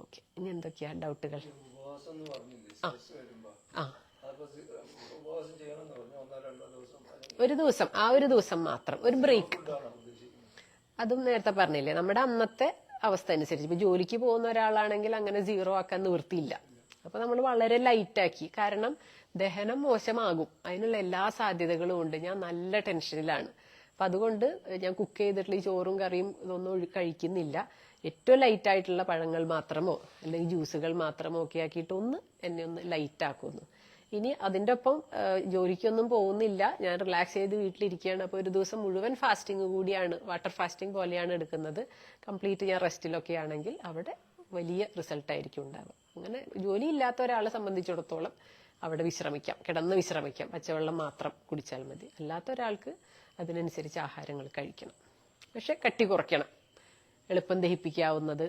ഓക്കെ, ഇനി എന്തൊക്കെയാ ഡൗട്ടുകൾ? ഒരു ദിവസം, ആ ഒരു ദിവസം മാത്രം ഒരു ബ്രേക്ക്. അതും നേരത്തെ പറഞ്ഞില്ലേ, നമ്മുടെ അന്നത്തെ അവസ്ഥ അനുസരിച്ച്. ഇപ്പൊ ജോലിക്ക് പോകുന്ന ഒരാളാണെങ്കിൽ അങ്ങനെ 0 ആക്കാൻ നിവൃത്തിയില്ല. അപ്പൊ നമ്മൾ വളരെ ലൈറ്റാക്കി. കാരണം ദഹനം മോശമാകും, അതിനുള്ള എല്ലാ സാധ്യതകളും ഉണ്ട്. ഞാൻ നല്ല ടെൻഷനിലാണ്. അപ്പൊ അതുകൊണ്ട് ഞാൻ കുക്ക് ചെയ്തിട്ടുള്ള ഈ ചോറും കറിയും ഇതൊന്നും കഴിക്കുന്നില്ല. ഏറ്റവും ലൈറ്റ് ആയിട്ടുള്ള പഴങ്ങൾ മാത്രമോ അല്ലെങ്കിൽ ജ്യൂസുകൾ മാത്രമോ ഒക്കെ ആക്കിയിട്ട് എന്നെ ഒന്ന് ലൈറ്റ് ആക്കുന്നു. ഇനി അതിന്റെ ഒപ്പം ജോലിക്കൊന്നും പോകുന്നില്ല, ഞാൻ റിലാക്സ് ചെയ്ത് വീട്ടിലിരിക്കുകയാണ്. അപ്പൊ ഒരു ദിവസം മുഴുവൻ ഫാസ്റ്റിംഗ് കൂടിയാണ്, വാട്ടർ ഫാസ്റ്റിംഗ് പോലെയാണ് എടുക്കുന്നത്. കംപ്ലീറ്റ് ഞാൻ റെസ്റ്റിലൊക്കെ ആണെങ്കിൽ അവിടെ വലിയ റിസൾട്ട് ആയിരിക്കും ഉണ്ടാവുക. അങ്ങനെ ജോലി ഇല്ലാത്ത ഒരാളെ സംബന്ധിച്ചിടത്തോളം അവിടെ വിശ്രമിക്കാം, കിടന്ന് വിശ്രമിക്കാം, പച്ചവെള്ളം മാത്രം കുടിച്ചാൽ മതി. അല്ലാത്ത ഒരാൾക്ക് അതിനനുസരിച്ച് ആഹാരങ്ങൾ കഴിക്കണം. പക്ഷെ കട്ടി കുറയ്ക്കണം. എളുപ്പം ദഹിപ്പിക്കാവുന്നത്,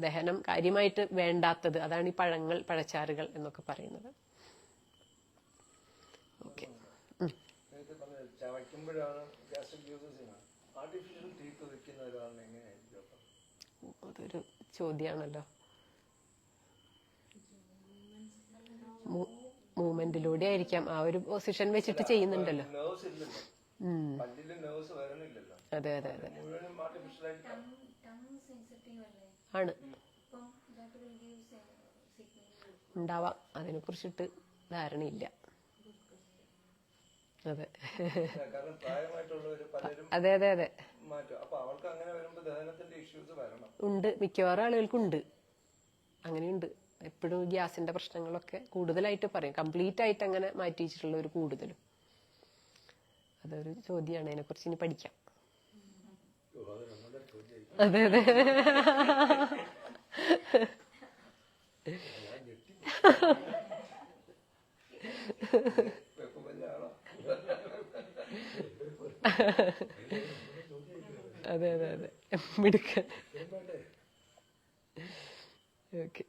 ദഹനം കാര്യമായിട്ട് വേണ്ടാത്തത്, അതാണ് ഈ പഴങ്ങൾ, പഴച്ചാറുകൾ എന്നൊക്കെ പറയുന്നത്. ഓക്കെ, അതൊരു ചോദ്യമാണല്ലോ. മൂവ്മെന്റിലൂടെ ആയിരിക്കാം, ആ ഒരു പൊസിഷൻ വെച്ചിട്ട് ചെയ്യുന്നുണ്ടല്ലോ. അതെ അതെ അതെ ആണ്, ഉണ്ടാവാം. അതിനെ കുറിച്ചിട്ട് ധാരണയില്ല. അതെ കാരണം പ്രായമായിട്ടുള്ളവര് പലരും അതെ അതെ അതെ മാറ്റും. അപ്പൊ അവർക്ക് അങ്ങനെ വരുമ്പോ ദഹനത്തിന്റെ ഇഷ്യൂസ് വരണം. ഉണ്ട്, മിക്കവാറും ആളുകൾക്കുണ്ട്, അങ്ങനെയുണ്ട്. എപ്പോഴും ഗ്യാസിന്റെ പ്രശ്നങ്ങളൊക്കെ കൂടുതലായിട്ട് പറയും, കംപ്ലീറ്റ് ആയിട്ട് അങ്ങനെ മാറ്റി വെച്ചിട്ടുള്ള ഒരു കൂടുതലും. അതൊരു ചോദ്യമാണ്, അതിനെക്കുറിച്ച് ഇനി പഠിക്കാം. അതെ അതെ അതെ അതെ അതെ മിടുക്കൻ. ഓക്കെ.